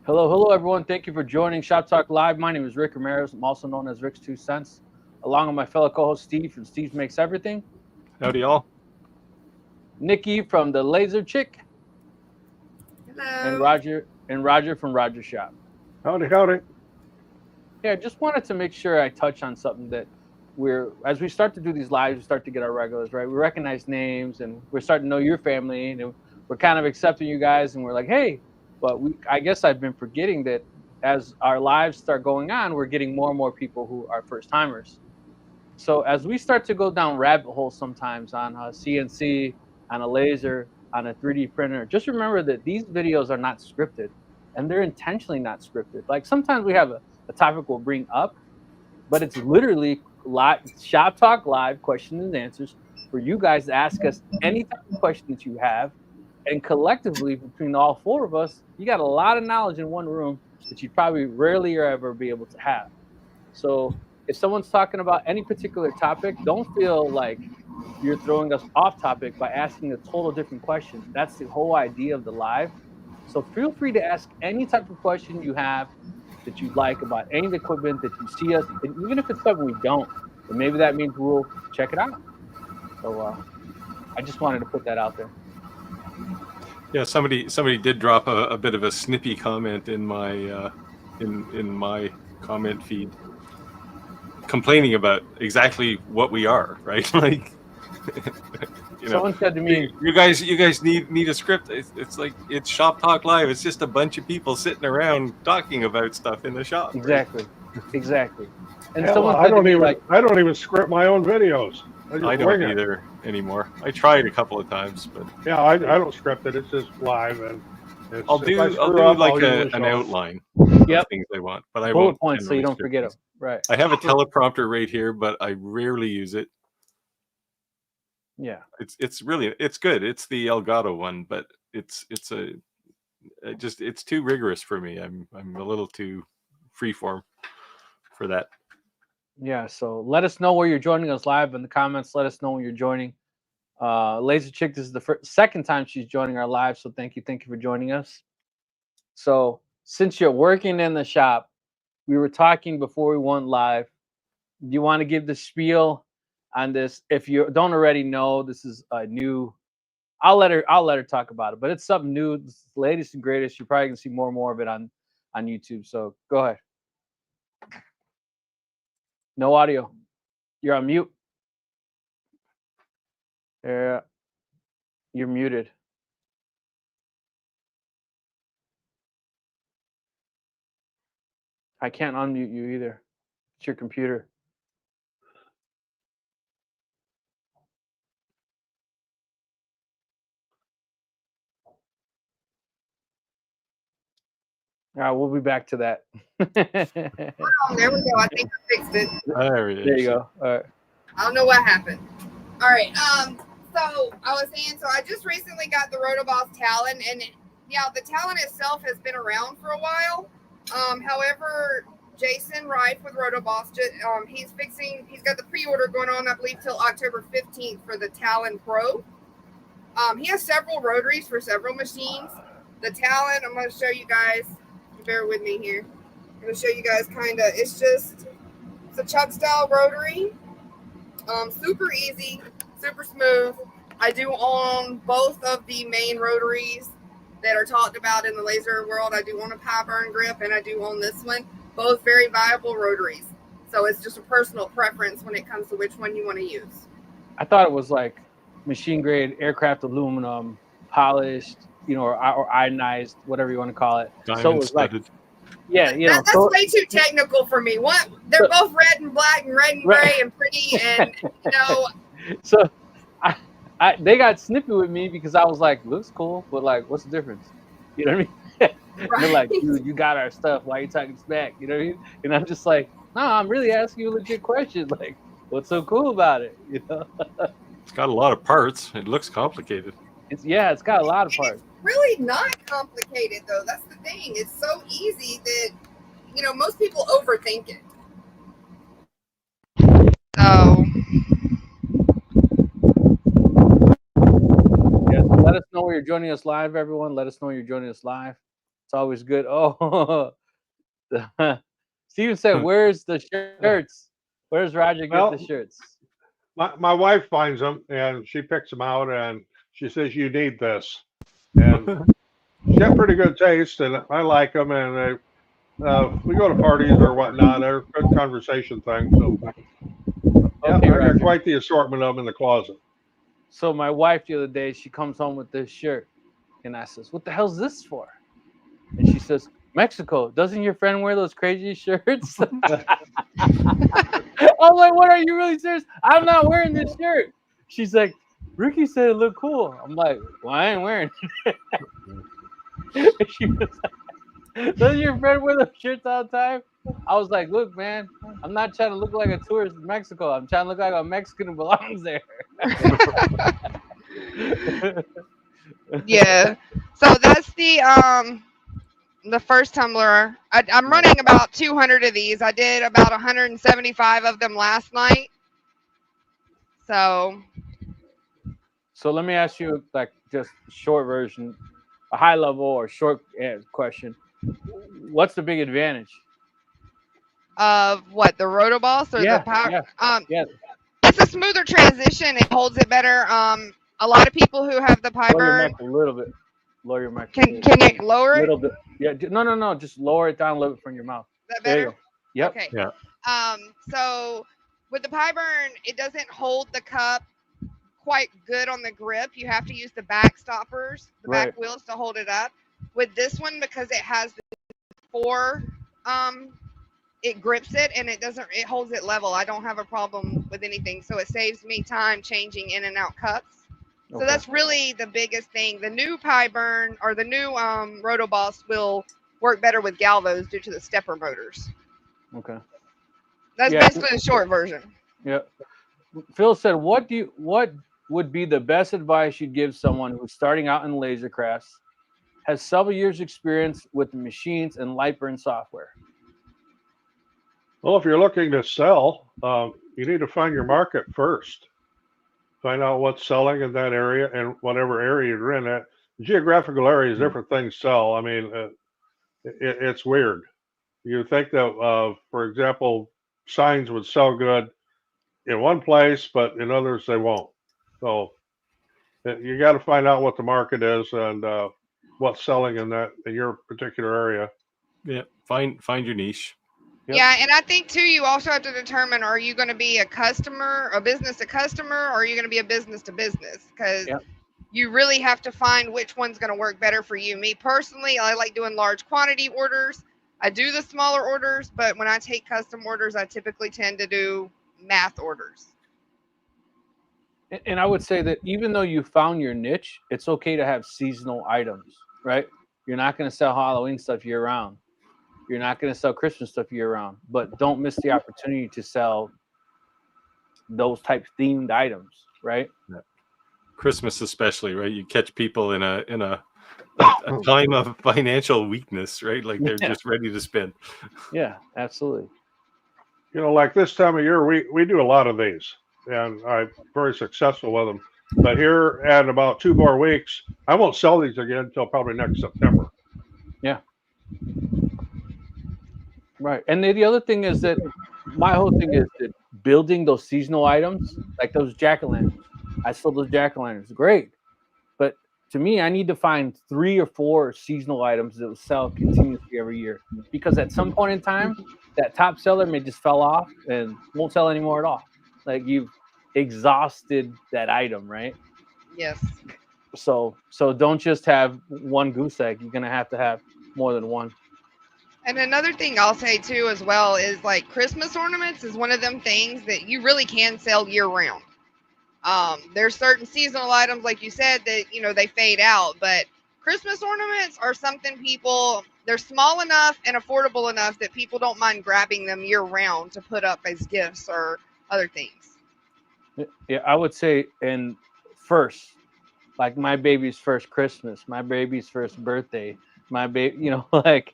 Hello, hello, everyone. Thank you for joining Shop Talk Live. My name is Rick Ramirez. I'm also known as Rick's 2 Cents, along with my fellow co-host Steve from Steve Makes Everything. Howdy, y'all. Nikki from the Laser Chick. Hello. And Roger from Roger Shop. Howdy, howdy. Yeah, I just wanted to make sure I touch on something that as we start to do these lives, we start to get our regulars, right? We recognize names and we're starting to know your family and we're kind of accepting you guys and we're like, hey, but I guess I've been forgetting that as our lives start going on, we're getting more and more people who are first timers. So as we start to go down rabbit holes sometimes on a CNC, on a laser, on a 3D printer, just remember that these videos are not scripted and they're intentionally not scripted. Like sometimes we have a topic we'll bring up, but it's literally Shop Talk Live questions and answers for you guys to ask us any type of question that you have. And collectively, between all four of us, you got a lot of knowledge in one room that you'd probably rarely or ever be able to have. So if someone's talking about any particular topic, don't feel like you're throwing us off topic by asking a total different question. That's the whole idea of the live. So feel free to ask any type of question you have that you'd like about any equipment that you see us, and even if it's something we don't, then maybe that means we'll check it out. So I just wanted to put that out there. Yeah, somebody did drop a bit of a snippy comment in my in my comment feed, complaining about exactly what we are, right? Like, someone said to me, "You guys need a script." It's like it's Shop Talk Live. It's just a bunch of people sitting around talking about stuff in the shop. Exactly, right? Exactly. And Hell, someone I don't even script my own videos. I don't either anymore. I tried a couple of times, but yeah, I don't script it. It's just live, and I'll do like an outline. Yep. Of things I want, but I bullet won't points so you don't forget them. Right. I have a teleprompter right here, but I rarely use it. Yeah, it's good. It's the Elgato one, but it's too rigorous for me. I'm a little too freeform for that. Yeah, so let us know where you're joining us live in the comments. Let us know when you're joining. Laser Chick, this is the second time she's joining our live, so thank you for joining us. So since you're working in the shop, we were talking before we went live. Do you want to give the spiel on this? If you don't already know, this is a new. I'll let her talk about it, but it's something new. It's the latest and greatest. You're probably gonna see more and more of it on YouTube. So go ahead. No audio. You're on mute. Yeah, you're muted. I can't unmute you either. It's your computer. All right, we'll be back to that. There we go. I think I fixed it. There you go. All right. I don't know what happened. All right. So I was saying, so I just recently got the Rotoboss Talon, and the Talon itself has been around for a while. However, Jason Rife with Rotoboss, he's got the pre-order going on, I believe, till October 15th for the Talon Pro. He has several rotaries for several machines. The Talon, I'm going to show you guys. Bear with me here. I'm going to show you guys it's a chuck style rotary. Super easy, super smooth. I do own both of the main rotaries that are talked about in the laser world. I do own a pie burn grip, and I do own this one. Both very viable rotaries. So it's just a personal preference when it comes to which one you want to use. I thought it was like machine grade aircraft aluminum, polished, or ironized, whatever you want to call it. Diamond so it was studded. like, yeah, that's way too technical for me. They're both red and black and red and gray and pretty, and So they got snippy with me because I was like, looks cool, but like, what's the difference? You know what I mean? Right. They're like, dude, you got our stuff. Why are you talking smack? You know what I mean? And I'm just like, no, I'm really asking you a legit question. Like, what's so cool about it? It's got a lot of parts. It looks complicated. It's got a lot of parts. It's really not complicated, though. That's the thing. It's so easy that, most people overthink it. So. Yeah, let us know where you're joining us live, everyone. Let us know you're joining us live. It's always good. Oh, Steven said, "Where's the shirts? Where's Roger get Well, the shirts?" my wife finds them and she picks them out and she says, "You need this." And she's got pretty good taste, and I like them. And we go to parties or whatnot. They're good conversation things. So yeah, Okay, I got Roger. quite the assortment of them in the closet. So my wife the other day, she comes home with this shirt, and I says, "What the hell's this for?" And she says, "Mexico. Doesn't your friend wear those crazy shirts?" I'm like, "What, are you really serious? I'm not wearing this shirt." She's like, "Ricky said it looked cool." I'm like, "Well, I ain't wearing it." She was like, "Doesn't your friend wear those shirts all the time?" I was like, "Look, man, I'm not trying to look like a tourist in Mexico. I'm trying to look like a Mexican who belongs there." Yeah. So that's the first tumbler. I'm running about 200 of these. I did about 175 of them last night. So So let me ask you, like, just a short version, a high level or short question. What's the big advantage? of what, the Rotoboss or Yeah, the power? yeah, yeah. It's a smoother transition. It holds it better. A lot of people who have the pie Lower your burn. mic a little bit. Lower your mic. Can you lower A it? little bit. Yeah. No. Just lower it down a little bit from your mouth. Is that There you better? go. Yep. Okay. Yeah. So with the pie burn, it doesn't hold the cup quite good on the grip. You have to use the back stoppers, the Right. back wheels to hold it up. With this one, because it has the four, it grips it and it holds it level. I don't have a problem with anything. So it saves me time changing in and out cups. So Okay. that's really the biggest thing. The new pie burn or the new Rotoboss will work better with galvos due to the stepper motors. Okay. That's Yeah. basically the short version. Yeah. Phil said, what would be the best advice you'd give someone who's starting out in laser crafts, has several years experience with the machines and light burn software? Well, if you're looking to sell, you need to find your market first. Find out what's selling in that area and whatever area you're in. That geographical areas, different things sell. I mean, it's weird. You think that, for example, signs would sell good in one place, but in others they won't. So you got to find out what the market is and what's selling in your particular area. Yeah. Find your niche. Yep. Yeah, and I think too, you also have to determine: are you going to be a customer, a business to customer, or are you going to be a business to business? Because Yep. you really have to find which one's going to work better for you. Me personally, I like doing large quantity orders. I do the smaller orders, but when I take custom orders, I typically tend to do math orders. And I would say that even though you found your niche, it's okay to have seasonal items, right? You're not going to sell Halloween stuff year round. You're not going to sell Christmas stuff year round, but don't miss the opportunity to sell those type themed items, right? Yeah. Christmas especially, right? You catch people in a time of financial weakness, right? Like they're just ready to spend. Yeah, absolutely. Like this time of year, we do a lot of these, and I'm very successful with them. But here, at about 2 more weeks, I won't sell these again until probably next September. Yeah. Right. And the other thing is that my whole thing is that building those seasonal items, like those jack-o'-lanterns. I sell those jack-o'-lanterns. Great. But to me, I need to find 3 or 4 seasonal items that will sell continuously every year. Because at some point in time, that top seller may just fell off and won't sell anymore at all. Like you've exhausted that item, right? Yes. So don't just have one goose egg. You're gonna have to have more than one. And another thing I'll say too as well is like Christmas ornaments is one of them things that you really can sell year round. There's certain seasonal items, like you said, that they fade out, but Christmas ornaments are something they're small enough and affordable enough that people don't mind grabbing them year round to put up as gifts or other things. Yeah, I would say first, like my baby's first Christmas, my baby's first birthday, my baby, like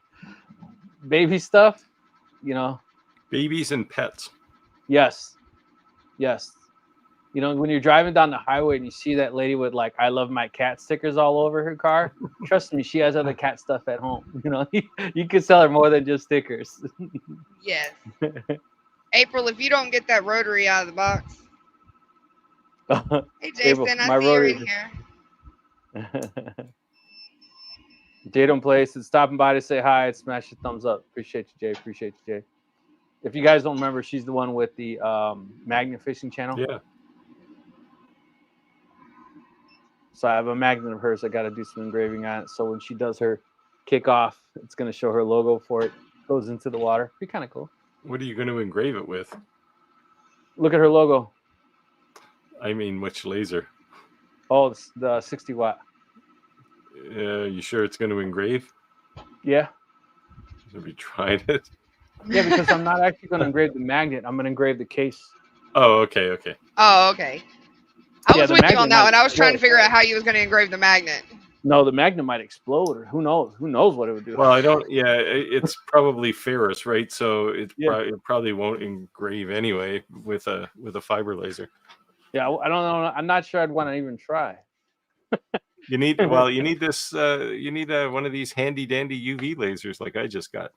baby stuff, Babies and pets. Yes. You know, when you're driving down the highway and you see that lady with like "I love my cat" stickers all over her car, trust me, she has other cat stuff at home. You know, you could sell her more than just stickers. Yes. April, if you don't get that rotary out of the box. Hey, Jason, April, I my see you're rotary. in here. Jade Place is stopping by to say hi and smash the thumbs up. Appreciate you, Jay. Appreciate you, Jay. If you guys don't remember, she's the one with the magnet fishing channel. Yeah. So I have a magnet of hers. I got to do some engraving on it. So when she does her kickoff, it's going to show her logo for it. Goes into the water. Be kind of cool. What are you going to engrave it with? Look at her logo. I mean, which laser? Oh, it's the 60 watt. You sure it's going to engrave? Yeah. Have you tried it? Yeah, because I'm not actually going to engrave the magnet. I'm going to engrave the case. Oh, okay, okay. Oh, okay. I Yeah, was the with you magnet on that might one. I was trying to explode. figure out how you was going to engrave the magnet. No, the magnet might explode, or who knows? Who knows what it would do? Well, I don't. Yeah, it's probably ferrous, right? So it probably won't engrave anyway with a fiber laser. Yeah, I don't know. I'm not sure I'd want to even try. You need this. You need one of these handy dandy UV lasers like I just got.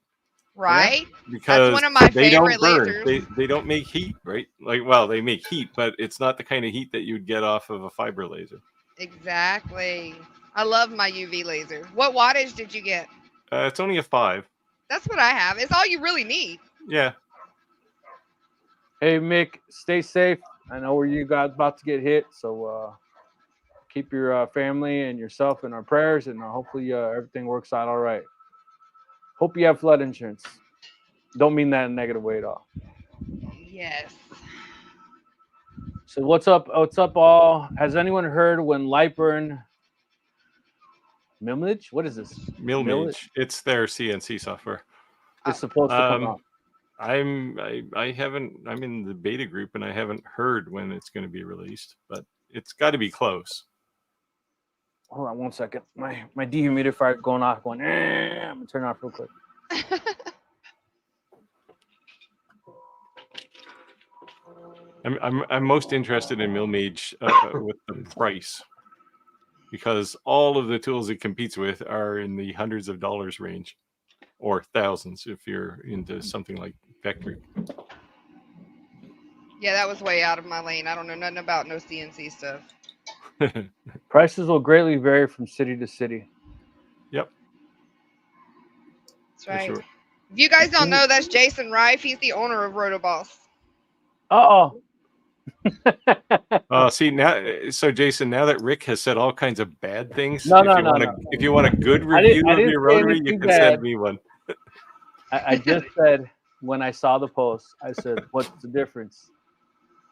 Right? Because that's one of my they favorite don't burn. lasers. They don't make heat, right? Like, well, they make heat, but it's not the kind of heat that you'd get off of a fiber laser. Exactly. I love my UV laser. What wattage did you get? It's only a 5. That's what I have. It's all you really need. Yeah. Hey, Mick, stay safe. I know where you guys about to get hit, so keep your family and yourself in our prayers, and hopefully everything works out all right. Hope you have flood insurance. Don't mean that in a negative way at all. Yes. So what's up? What's up, all? Has anyone heard when Lightburn Milmage? What is this? Milmage. It's their CNC software. It's supposed to come out. I haven't. I'm in the beta group and I haven't heard when it's going to be released, but it's got to be close. Hold on 1 second. My dehumidifier going off. I'm gonna turn it off real quick. I'm most interested in Milmage with the price, because all of the tools it competes with are in the hundreds of dollars range, or thousands if you're into something like Vector. Yeah, that was way out of my lane. I don't know nothing about no CNC stuff. Prices will greatly vary from city to city. Yep. That's right. Sure. If you guys don't know, that's Jason Rife. He's the owner of Rotoboss. Uh-oh. See now, so Jason, now that Rick has said all kinds of bad things, No. If you want a good review of your rotary, you can send me one. I just said, when I saw the post, I said, "What's the difference?"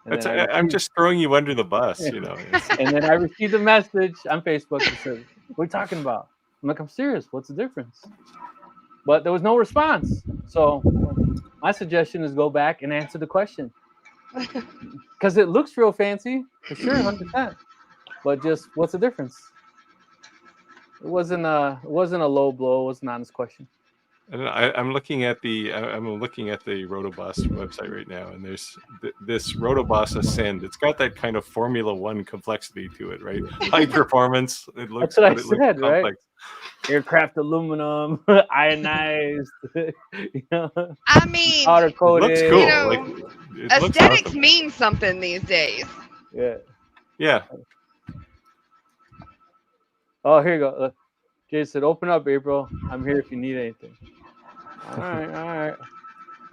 I'm just throwing you under the bus, you know. And then I received a message on Facebook that said, "What are you talking about?" I'm like, "I'm serious. What's the difference?" But there was no response. So my suggestion is go back and answer the question. Because it looks real fancy, for sure, 100%. But just what's the difference? It wasn't a low blow. It was an honest question. And I'm looking at the Rotoboss website right now, and there's this Rotoboss Ascend. It's got that kind of Formula One complexity to it, right? High performance. It looks. That's what I said, right? Complex. Aircraft aluminum, ionized. You know, I mean, powder coated. It looks cool. You know, it looks aesthetics awesome. mean something these days. Yeah. Yeah. Oh, here you go. Jason, open up, April. I'm here if you need anything. All right.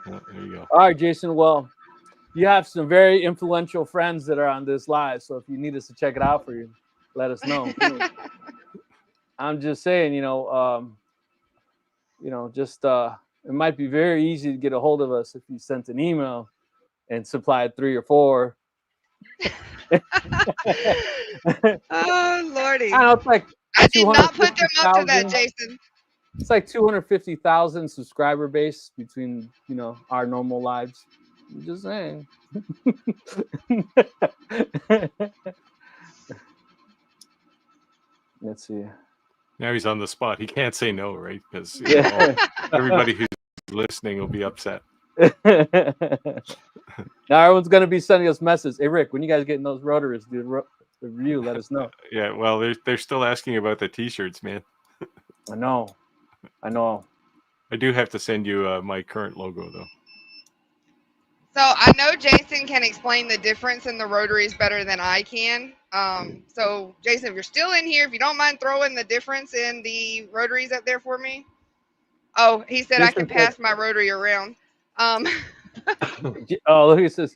Well, there you go. All right, Jason. Well, you have some very influential friends that are on this live, so if you need us to check it out for you, let us know. I'm just saying, it might be very easy to get a hold of us if you sent an email and supplied 3 or 4. Oh, Lordy. I don't know, it's like I did not put them up to that, 250,000. Jason. It's like 250,000 subscriber base between, our normal lives. I'm just saying. Let's see. Now he's on the spot. He can't say no, right? Because Yeah. everybody who's listening will be upset. Now everyone's gonna be sending us messages. Hey Rick, when you guys getting those rotaries, dude? The review, let us know. Yeah, well, they're still asking about the T-shirts, man. I know. I do have to send you my current logo though. So I know Jason can explain the difference in the rotaries better than I can. So Jason, if you're still in here, if you don't mind throwing the difference in the rotaries up there for me. Oh, he said I can pass my rotary around. Oh, look at this.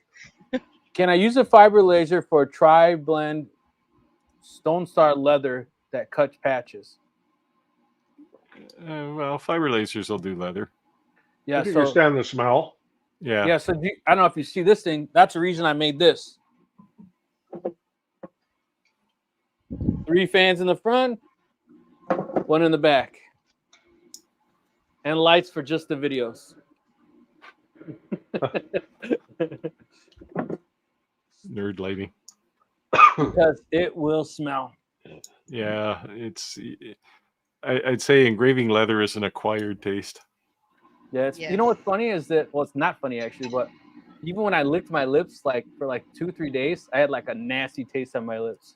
Can I use a fiber laser for a tri-blend Stone Star leather that cuts patches? Well, fiber lasers will do leather. Yeah, so you stand the smell. Yeah. Yeah, so I don't know if you see this thing. That's the reason I made this. 3 fans in the front, 1 in the back. And lights for just the videos. Nerd lighting. Because it will smell. Yeah, I'd say engraving leather is an acquired taste. Yeah, you know what's funny is that, well, it's not funny actually, but even when I licked my lips for 2-3 days, I had like a nasty taste on my lips.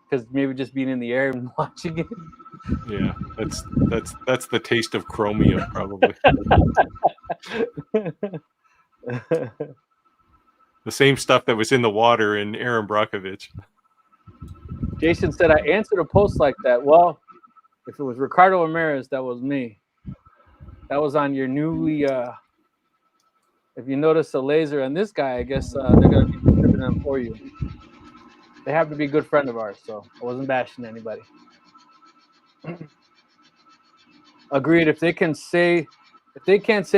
Because maybe just being in the air and watching it. Yeah, that's the taste of chromium, probably. The same stuff that was in the water in Aaron Brockovich. Jason said, I answered a post like that. Well, if it was Ricardo Ramirez, that was me. That was on your newly, if you notice the laser on this guy, I guess they're going to be distributing them for you. They happen to be a good friend of ours, so I wasn't bashing anybody. Agreed. If they can't say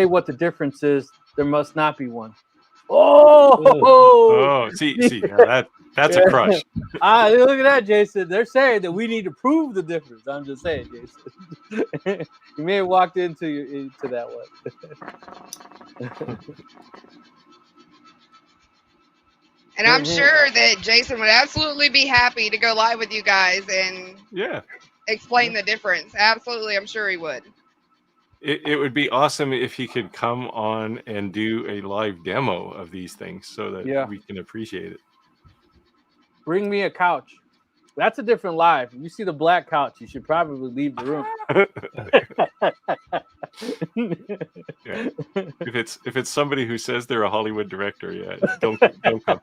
what the difference is, there must not be one. Oh, see, yeah, that's a crush. Look at that, Jason. They're saying that we need to prove the difference. I'm just saying, Jason. You may have walked into that one. And I'm sure that Jason would absolutely be happy to go live with you guys and explain the difference. Absolutely, I'm sure he would. It would be awesome if he could come on and do a live demo of these things so that we can appreciate it. Bring me a couch. That's a different live. If you see the black couch, you should probably leave the room. Yeah. If it's somebody who says they're a Hollywood director, don't come.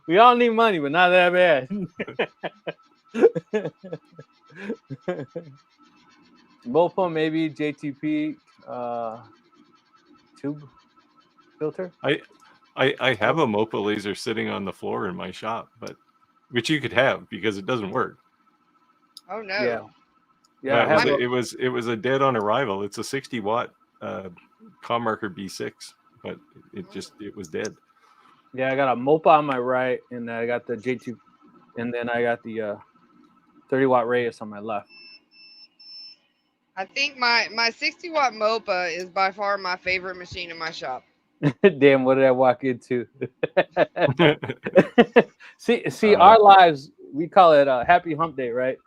We all need money, but not that bad. Both of them, maybe JTP tube filter. I have a MOPA laser sitting on the floor in my shop, which you could have because it doesn't work. Oh no! Yeah. It was a dead on arrival. It's a 60-watt comm marker B6, but it was dead. Yeah, I got a MOPA on my right, and I got the J2, and then I got the 30-watt Reyes on my left. I think my 60-watt MOPA is by far my favorite machine in my shop. Damn, what did I walk into? see, our lives, we call it a happy hump day, right?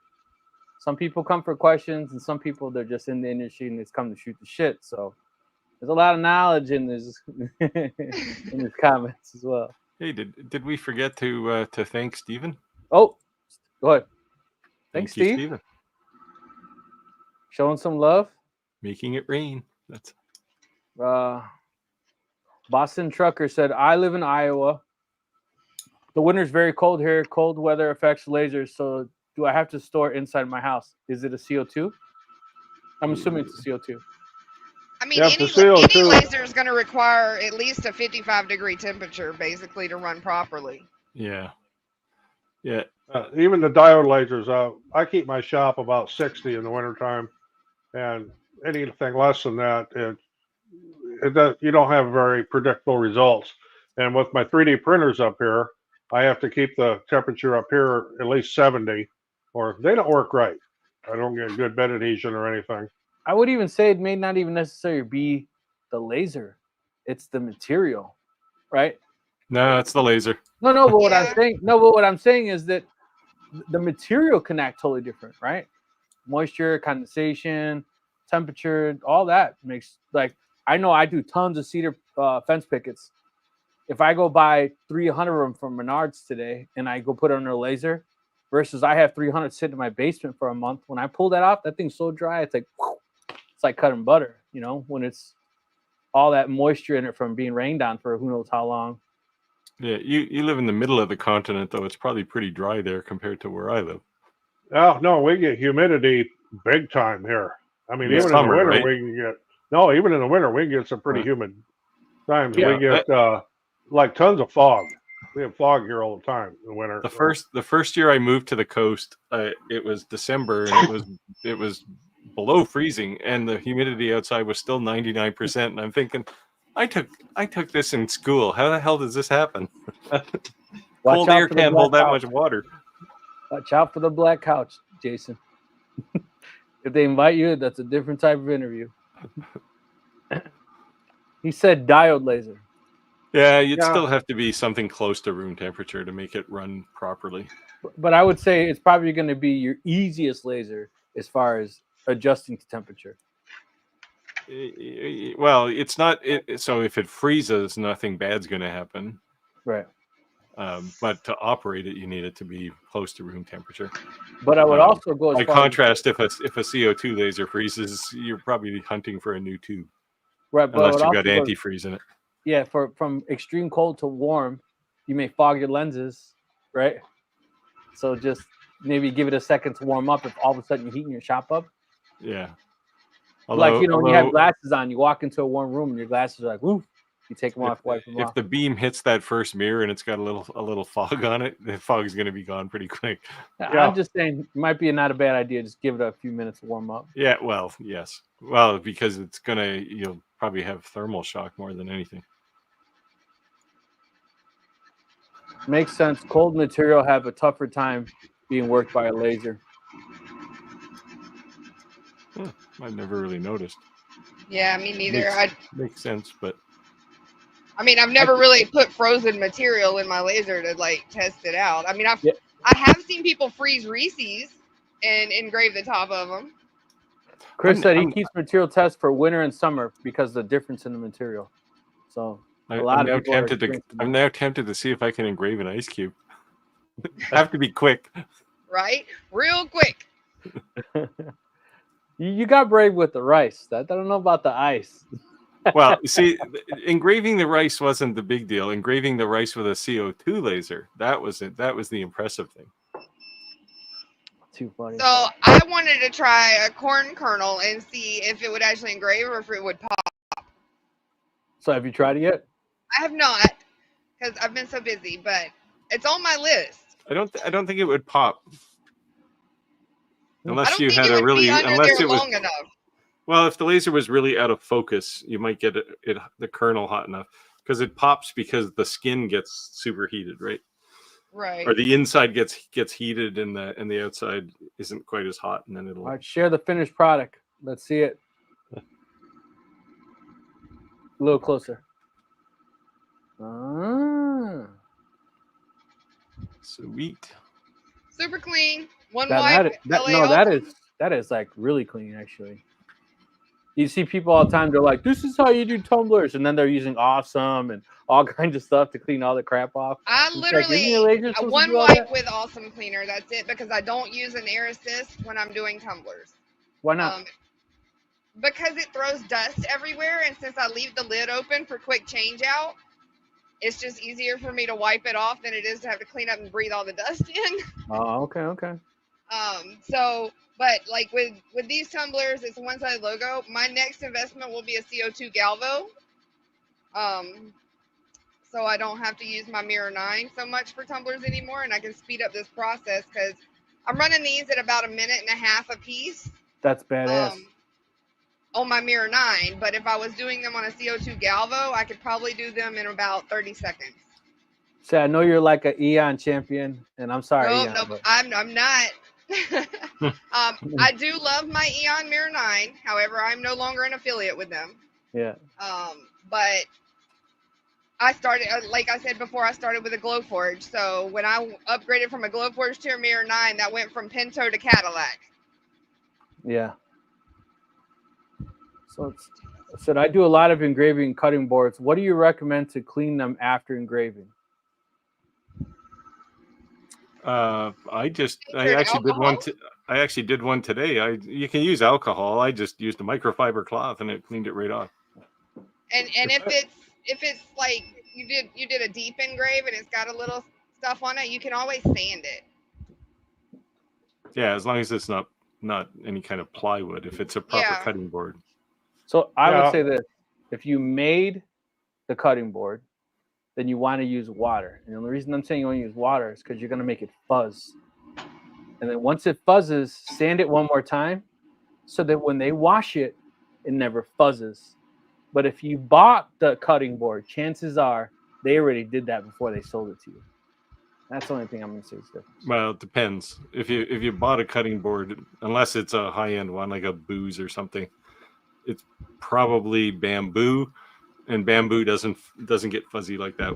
Some people come for questions, and some people, they're just in the industry and it's come to shoot the shit. So there's a lot of knowledge in this in his comments as well. Hey, did we forget to thank Stephen? Oh, go ahead. Thanks, Steve. Stephen. Showing some love. Making it rain. That's Boston Trucker said, I live in Iowa. The winter's very cold here. Cold weather affects lasers. So do I have to store inside my house? Is it a CO2? I'm assuming it's a CO2. I mean, any laser is going to require at least a 55-degree temperature, basically, to run properly. Yeah. Even the diode lasers, I keep my shop about 60 in the wintertime, and anything less than that, you don't have very predictable results. And with my 3D printers up here, I have to keep the temperature up here at least 70, or they don't work right. I don't get good bed adhesion or anything. I would even say it may not even necessarily be the laser. It's the material, right? No, it's the laser. No, but what I'm saying, what I'm saying is that the material can act totally different, right? Moisture, condensation, temperature, all that makes, like, I know I do tons of cedar fence pickets, if I go buy 300 of them from Menards today and I go put it under a laser, versus I have 300 sitting in my basement for a month, when I pull that off, that thing's so dry, it's like cutting butter, you know, when it's all that moisture in it from being rained on for who knows how long. Yeah, you live in the middle of the continent, though. It's probably pretty dry there compared to where I live. Oh no, we get humidity big time here. I mean, In even summer, in the winter, right? we can get even in the winter we can get some pretty humid times. Yeah, We get like tons of fog. We have fog here all the time in the winter. The first year I moved to the coast, it was December and it was below freezing, and the humidity outside was still 99%. And I'm thinking, I took this in school. How the hell does this happen? Cold air can't hold that much water. Watch out for the black couch, Jason. If they invite you, that's a different type of interview. He said diode laser. Yeah, you'd still have to be something close to room temperature to make it run properly. But I would say it's probably going to be your easiest laser as far as adjusting to temperature. Well, it's not. So if it freezes, nothing bad's going to happen. Right. But to operate it, you need it to be close to room temperature. But I would also go as by far contrast, if a CO2 laser freezes, you're probably hunting for a new tube. Right, but unless you've got antifreeze in it. Yeah, from extreme cold to warm, you may fog your lenses, right? So just maybe give it a second to warm up if all of a sudden you're heating your shop up. Yeah. Like, you know, when you have glasses on, you walk into a warm room and your glasses are like, woo. You take them off, wipe them off. If the beam hits that first mirror and it's got a little fog on it, the fog is going to be gone pretty quick. Yeah. I'm just saying, it might be not a bad idea. Just give it a few minutes to warm up. Yeah, well, yes. Well, because it's going to, you'll probably have thermal shock more than anything. Makes sense. Cold material have a tougher time being worked by a laser. I've never really noticed. Yeah, me neither. Makes sense, but I mean, I've never really put frozen material in my laser to like test it out. I mean, I have seen people freeze Reese's and engrave the top of them. Chris said he keeps material tests for winter and summer because of the difference in the material. So I'm now tempted to see if I can engrave an ice cube. Have to be quick. Right? Real quick. You got brave with the rice. I don't know about the ice. Well, see, engraving the rice wasn't the big deal. Engraving the rice with a CO2 laser, that was it. That was the impressive thing. Too funny. So I wanted to try a corn kernel and see if it would actually engrave or if it would pop. So have you tried it yet? I have not, because I've been so busy, but it's on my list. I don't think it would pop. Unless you had long enough. Well, if the laser was really out of focus, you might get the kernel hot enough, because it pops because the skin gets superheated, right? Right. Or the inside gets heated and the outside isn't quite as hot, and then it'll. All right, share the finished product. Let's see it. A little closer. Sweet. Super clean. That is like really clean, actually. You see people all the time, they're like, this is how you do tumblers, and then they're using Awesome and all kinds of stuff to clean all the crap off. I literally one wipe with Awesome Cleaner, that's it, because I don't use an air assist when I'm doing tumblers. Why not? Because it throws dust everywhere, and since I leave the lid open for quick change out, it's just easier for me to wipe it off than it is to have to clean up and breathe all the dust in. Oh, okay. But like with these tumblers, it's a one-sided logo. My next investment will be a CO2 Galvo. So I don't have to use my Mirror 9 so much for tumblers anymore, and I can speed up this process because I'm running these at about 1.5 minutes a piece. That's badass. On my Mirror 9, but if I was doing them on a CO2 Galvo, I could probably do them in about 30 seconds. So I know you're like an Eon champion, and I'm sorry. No, I'm not. I do love my Eon Mirror 9. However, I'm no longer an affiliate with them. Yeah. But I started, like I said before, I started with a Glowforge. So when I upgraded from a Glowforge to a Mirror 9, that went from Pinto to Cadillac. Yeah. So said, I do a lot of engraving and cutting boards. What do you recommend to clean them after engraving? I Featured actually did one. alcohol? I actually did one today. You can use alcohol. I just used a microfiber cloth and it cleaned it right off. And if it's like you did a deep engrave and it's got a little stuff on it, you can always sand it. Yeah, as long as it's not any kind of plywood. If it's a proper Yeah. cutting board. So I Yeah. would say this: if you made the cutting board, then you want to use water. And the only reason I'm saying you want to use water is because you're going to make it fuzz. And then once it fuzzes, sand it one more time so that when they wash it, it never fuzzes. But if you bought the cutting board, chances are they already did that before they sold it to you. That's the only thing I'm going to say is different. Well, it depends. If you bought a cutting board, unless it's a high-end one like a Booz or something, it's probably bamboo, and bamboo doesn't get fuzzy like that.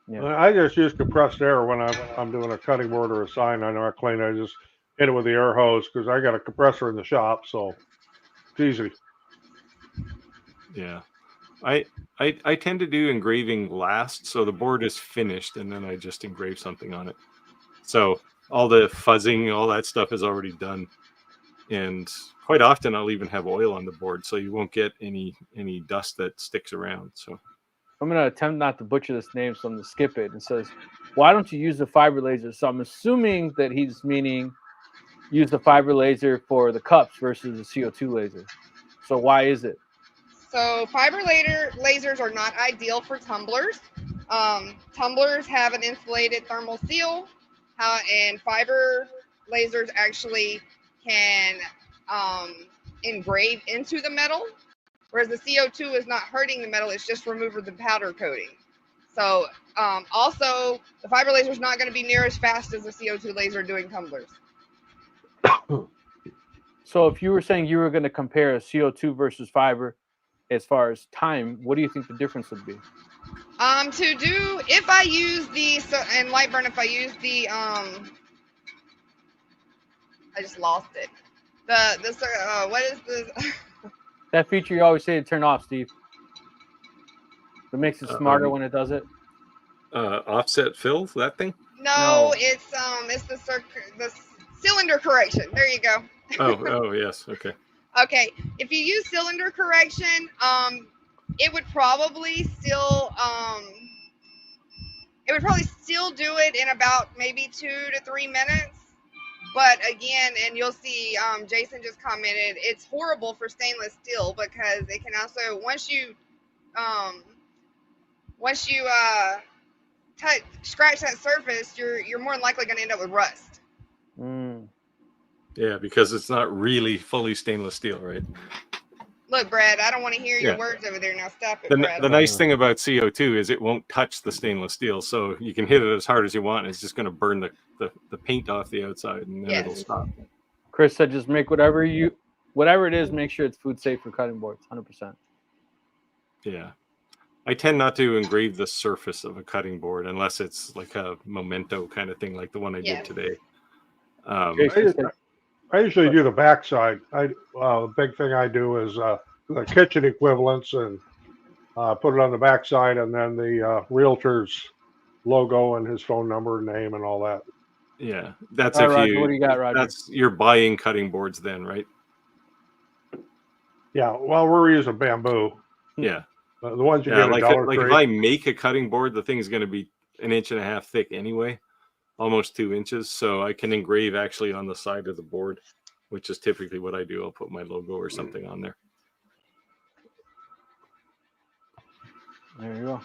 Yeah. I just use compressed air when I'm doing a cutting board or a sign. I know I clean. I just hit it with the air hose because I got a compressor in the shop, so it's easy. Yeah, I tend to do engraving last, so the board is finished, and then I just engrave something on it. So all the fuzzing, all that stuff is already done, and quite often I'll even have oil on the board, so you won't get any dust that sticks around. So I'm going to attempt not to butcher this name, so I'm going to skip it. It says, why don't you use the fiber laser? So I'm assuming that he's meaning use the fiber laser for the cups versus the CO2 laser. So why is it? So fiber lasers are not ideal for tumblers. Tumblers have an insulated thermal seal, and fiber lasers actually can engrave into the metal, whereas the CO2 is not hurting the metal, it's just removing the powder coating. So also, the fiber laser is not going to be near as fast as the CO2 laser doing tumblers. So if you were saying you were going to compare a CO2 versus fiber as far as time, what do you think the difference would be? If I use and Lightburn, if I use the I just lost it. What is the That feature you always say to turn off, Steve. It makes it smarter when it does it. offset fill, that thing? No, it's the cylinder correction. There you go. Oh yes, okay. Okay, if you use cylinder correction, it would probably still do it in about maybe 2 to 3 minutes. But again, and you'll see, Jason just commented, it's horrible for stainless steel because it can also once you scratch that surface, you're more than likely going to end up with rust. Yeah, because it's not really fully stainless steel, right? Look, Brad, I don't want to hear your words over there. Now stop it, Brad. The nice thing about CO2 is it won't touch the stainless steel, so you can hit it as hard as you want. It's just going to burn the paint off the outside, and then it'll stop. Chris said just make whatever it is, make sure it's food safe for cutting boards, 100%. Yeah. I tend not to engrave the surface of a cutting board unless it's like a memento kind of thing, like the one I did today. I usually do the backside. The big thing I do is the kitchen equivalents and put it on the backside, and then the realtor's logo and his phone number, name, and all that. Yeah, that's All right, Roger, what do you got, Roger? You're buying cutting boards then, right? Yeah, well, we're using bamboo. Yeah. The ones you get at Dollar Tree. If I make a cutting board, the thing is going to be 1.5 inches thick anyway, almost 2 inches. So I can engrave actually on the side of the board, which is typically what I do. I'll put my logo or something on there. There you go.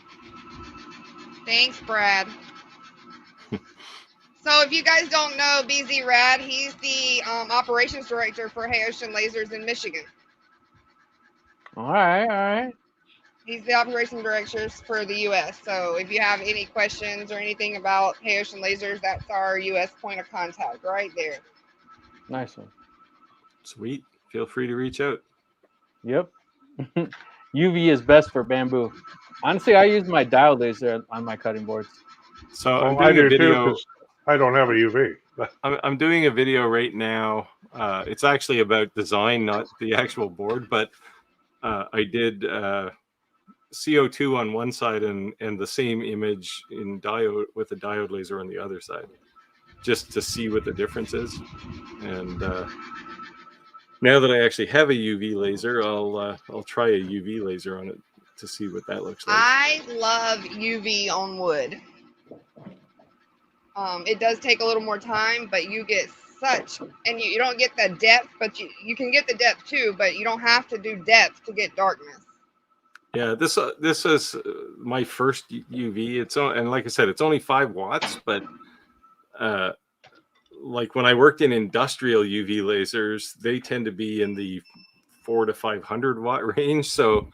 Thanks, Brad. So if you guys don't know BZ Rad, he's the operations director for Hey Ocean Lasers in Michigan. All right. He's the operations director for the U.S. So if you have any questions or anything about Hey Ocean Lasers, that's our U.S. point of contact right there. Nice one. Sweet. Feel free to reach out. Yep. UV is best for bamboo. Honestly, I use my diode laser on my cutting boards. So I do too, because I don't have a UV. I'm doing a video right now. It's actually about design, not the actual board, but I did CO2 on one side and the same image in diode with a diode laser on the other side, just to see what the difference is. And now that I actually have a UV laser, I'll try a UV laser on it to see what that looks like. I love UV on wood. It does take a little more time, but you get such, and you don't get the depth, but you can get the depth too, but you don't have to do depth to get darkness. Yeah, this is my first UV. And like I said, it's only 5 watts, but like when I worked in industrial UV lasers, they tend to be in the 400 to 500 watt range. So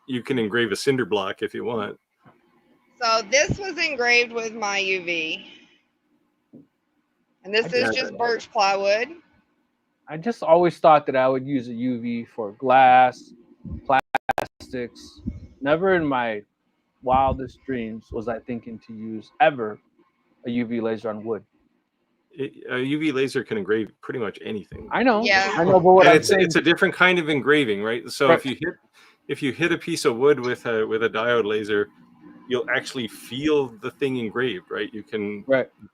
you can engrave a cinder block if you want. So this was engraved with my UV. And this is just birch plywood. I just always thought that I would use a UV for glass, plastics. Never in my wildest dreams was I thinking to use ever a UV laser on wood. A UV laser can engrave pretty much anything. I know. Yeah. I know, but what I'm saying, it's a different kind of engraving, right? So right. if you hit a piece of wood with a diode laser, you'll actually feel the thing engraved, right? You can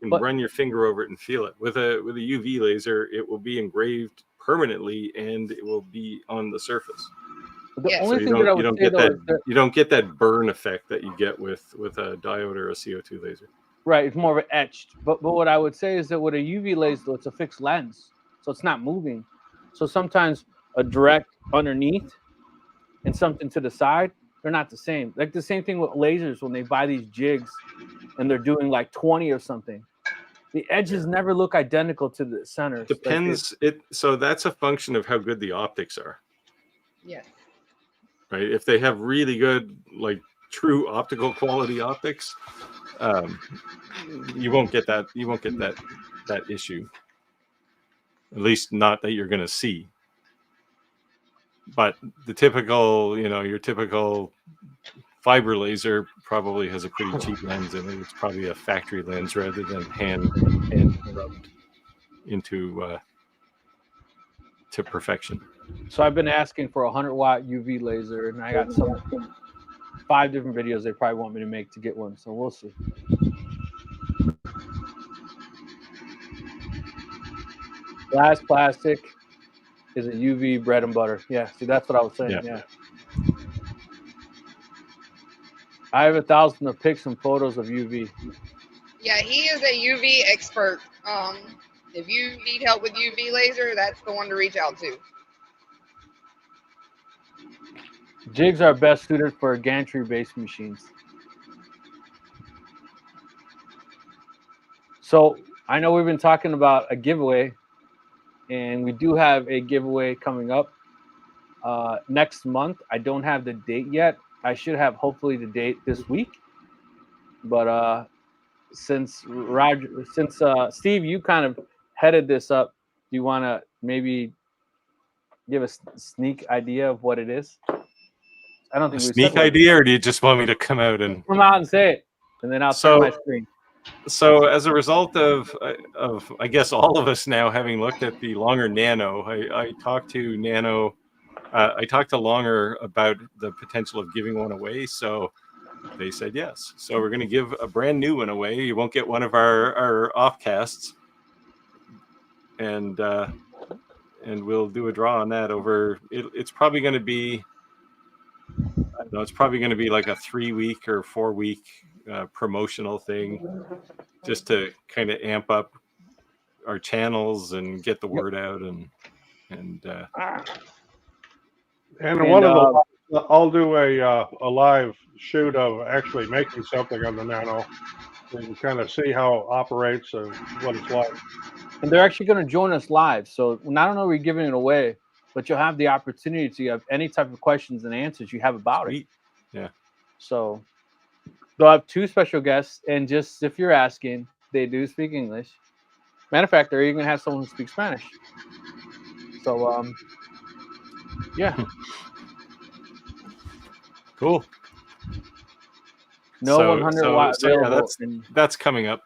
run your finger over it and feel it. With a UV laser, it will be engraved permanently and it will be on the surface. The only thing that I would say though is that you don't get that burn effect that you get with a diode or a CO2 laser. Right, it's more of an etched. But what I would say is that with a UV laser, it's a fixed lens, so it's not moving. So sometimes a direct underneath and something to the side, they're not the same. Like the same thing with lasers when they buy these jigs and they're doing like 20 or something. The edges never look identical to the center. Depends. So that's a function of how good the optics are. Yes. Right. If they have really good, like true optical quality optics, you won't get that. You won't get that issue. At least not that you're going to see. But the typical, your typical fiber laser probably has a pretty cheap lens in it. It's probably a factory lens rather than hand rubbed into to perfection. So I've been asking for a 100-watt UV laser, and I got 5 different videos they probably want me to make to get one. So we'll see. Glass, plastic is a UV bread and butter. Yeah, see, that's what I was saying. Yeah. I have 1,000 of pics and photos of UV. Yeah, he is a UV expert. If you need help with UV laser, that's the one to reach out to. Jigs are best suited for gantry-based machines. So I know we've been talking about a giveaway, and we do have a giveaway coming up next month. I don't have the date yet. I should have hopefully the date this week. But since Steve, you kind of headed this up, do you want to maybe give a sneak idea of what it is? I don't think a sneak idea, or do you just want me to come out and say it, and then I'll share my screen. So as a result of I guess all of us now having looked at the Longer Nano, I talked to Nano, I talked to Longer about the potential of giving one away. So they said yes. So we're going to give a brand new one away. You won't get one of our offcasts, and we'll do a draw on that over. It's probably going to be. I don't know, it's probably going to be like a 3-week or 4-week promotional thing, just to kind of amp up our channels and get the word out and one of I'll do a live shoot of actually making something on the Nano and kind of see how it operates and what it's like. And they're actually going to join us live, so not only are we giving it away, but you'll have the opportunity to have any type of questions and answers you have about it. Yeah. So they'll have 2 special guests, and just if you're asking, they do speak English. Matter of fact, they're even going to have someone who speaks Spanish. So, yeah. Cool. No 100-watt available. Yeah, that's coming up.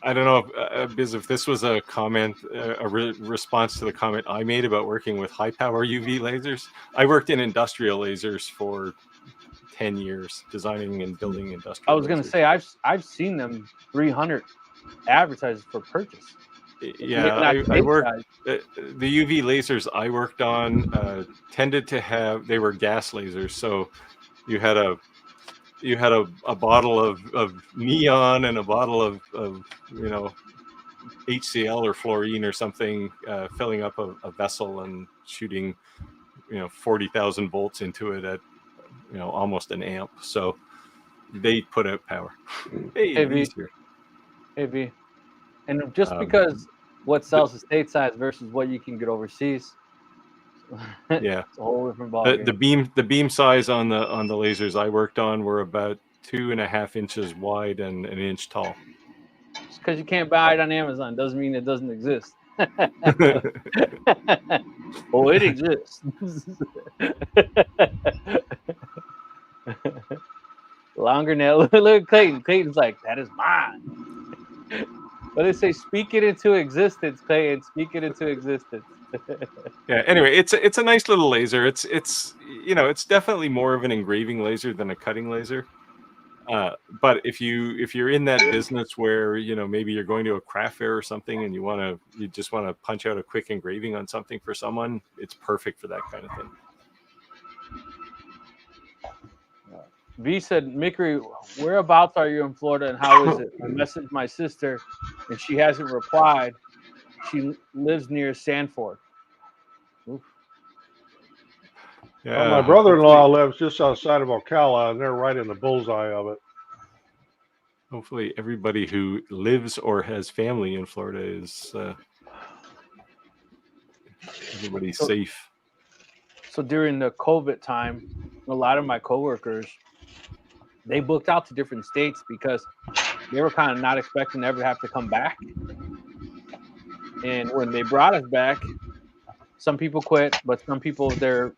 I don't know if, Biz, if this was a comment, response to the comment I made about working with high power UV lasers. I worked in industrial lasers for 10 years, designing and building I industrial was gonna lasers. say I've seen them 300 advertised for purchase. Yeah, I worked. The UV lasers I worked on tended to have, they were gas lasers, so you had a bottle of neon and a bottle of HCl or fluorine or something, filling up a vessel and shooting 40,000 volts into it at almost an amp. So they put out power. Hey, V's here. Hey V. And just because what sells stateside versus what you can get overseas, yeah, it's a whole different ballgame. The beam size on the lasers I worked on were about 2.5 inches wide and 1 inch tall. Just because you can't buy it on Amazon doesn't mean it doesn't exist. Oh, it exists. Longer now. Look at Clayton. Clayton's like, that is mine. But they say, speak it into existence, Clayton. Speak it into existence. Yeah. Anyway, it's a nice little laser. It's definitely more of an engraving laser than a cutting laser. But if you're in that business where maybe you're going to a craft fair or something and you just want to punch out a quick engraving on something for someone, it's perfect for that kind of thing. V said, Mickery, whereabouts are you in Florida and how is it? I messaged my sister and she hasn't replied. She lives near Sanford. Oof. Yeah, well, my brother-in-law lives just outside of Ocala, and they're right in the bullseye of it. Hopefully everybody who lives or has family in Florida is everybody's safe. So during the COVID time, a lot of my coworkers, they booked out to different states because they were kind of not expecting to ever have to come back. And when they brought us back, some people quit, but some people, their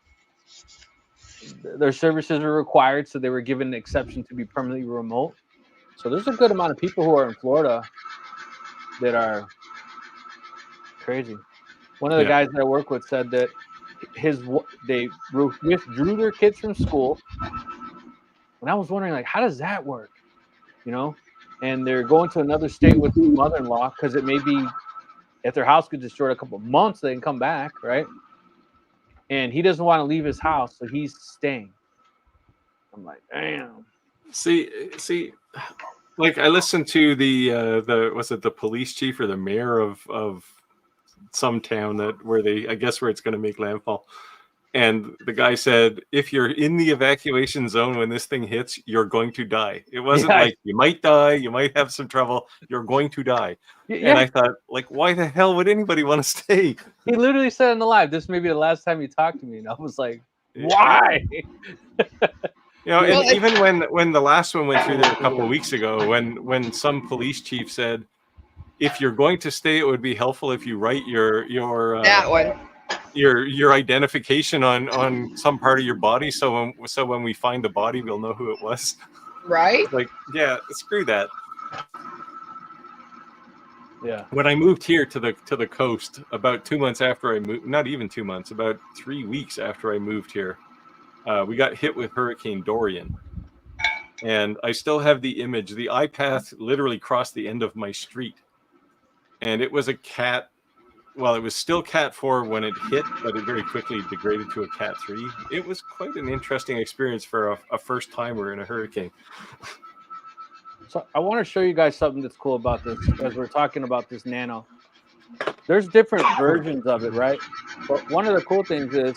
services were required, so they were given an exception to be permanently remote. So there's a good amount of people who are in Florida that are crazy. One of the guys that I work with said that they withdrew their kids from school, and I was wondering, like, how does that work? And they're going to another state with their mother-in-law because it may be, if their house gets destroyed a couple of months, they can come back, right? And he doesn't want to leave his house, so he's staying. I'm like, damn. See, like I listened to the police chief or the mayor of some town where it's going to make landfall. And the guy said, if you're in the evacuation zone when this thing hits, you're going to die. It wasn't like you might die, you might have some trouble, you're going to die. Yeah. And I thought, like, why the hell would anybody want to stay? He literally said in the live, this may be the last time he talked to me. And I was like, why? And even when the last one went through there a couple of weeks ago, when some police chief said, if you're going to stay, it would be helpful if you write your that one. Your identification on some part of your body, so when we find the body, we'll know who it was. Right? Like, yeah, screw that. Yeah. When I moved here to the coast, about 2 months after I moved, not even 2 months, about 3 weeks after I moved here, we got hit with Hurricane Dorian, and I still have the image. The iPath literally crossed the end of my street, and it was a cat. Well, it was still Cat 4 when it hit, but it very quickly degraded to a Cat 3. It was quite an interesting experience for a first timer in a hurricane. So I want to show you guys something that's cool about this as we're talking about this nano. There's different versions of it, right? But one of the cool things is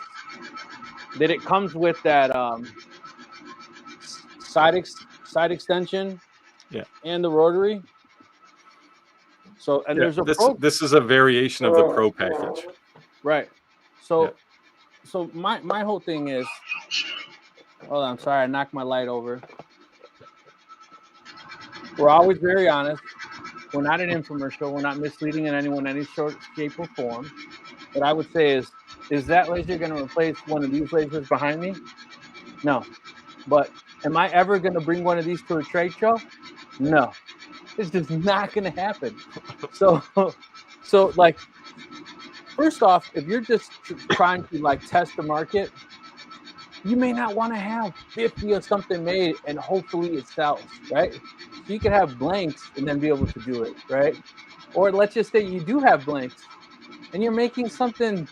that it comes with that side extension, and the rotary. So, and there's this is a variation of the Pro package. Right. So, so my whole thing is, hold on, I'm sorry, I knocked my light over. We're always very honest. We're not an infomercial. We're not misleading in anyone, any sort, shape, or form. What I would say is that laser going to replace one of these lasers behind me? No. But am I ever going to bring one of these to a trade show? No. It's just not going to happen. So like, first off, if you're just trying to like test the market, you may not want to have 50 of something made and hopefully it sells, right? So you could have blanks and then be able to do it, right? Or let's just say you do have blanks and you're making something,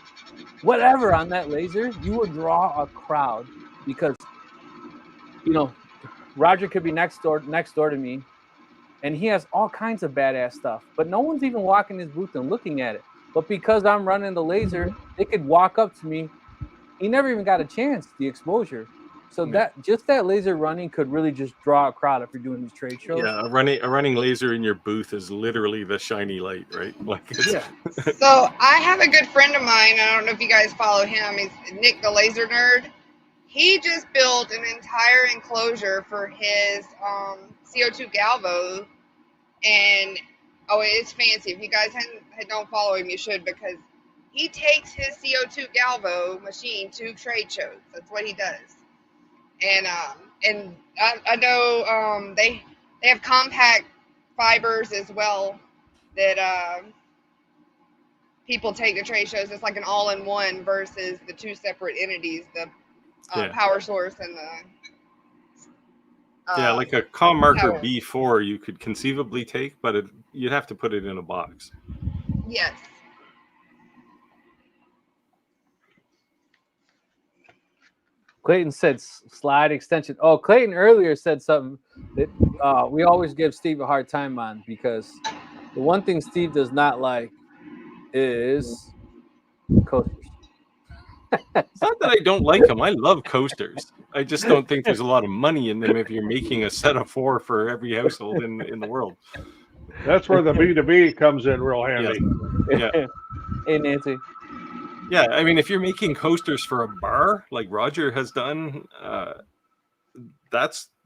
whatever, on that laser, you will draw a crowd because, you know, Roger could be next door to me and he has all kinds of badass stuff, but no one's even walking his booth and looking at it. But because I'm running the laser, they could walk up to me. He never even got a chance, the exposure. So that laser running could really just draw a crowd if you're doing these trade shows. Yeah, a running laser in your booth is literally the shiny light, right? Like, yeah. So I have a good friend of mine. I don't know if you guys follow him. He's Nick the Laser Nerd. He just built an entire enclosure for his CO2 Galvo, and it's fancy. If you guys don't follow him, you should, because he takes his CO2 Galvo machine to trade shows. That's what he does. And I know they have compact fibers as well that people take to trade shows. It's like an all-in-one versus the two separate entities, the power source and the like a comm marker power. B4 you could conceivably take, but you'd have to put it in a box. Yes. Clayton said slide extension. Oh, Clayton earlier said something that we always give Steve a hard time on, because the one thing Steve does not like is coasters. It's not that I don't like them. I love coasters. I just don't think there's a lot of money in them if you're making a set of 4 for every household in the world. That's where the B2B comes in real handy. Yeah. Hey, Nancy. Yeah, I mean, if you're making coasters for a bar like Roger has done,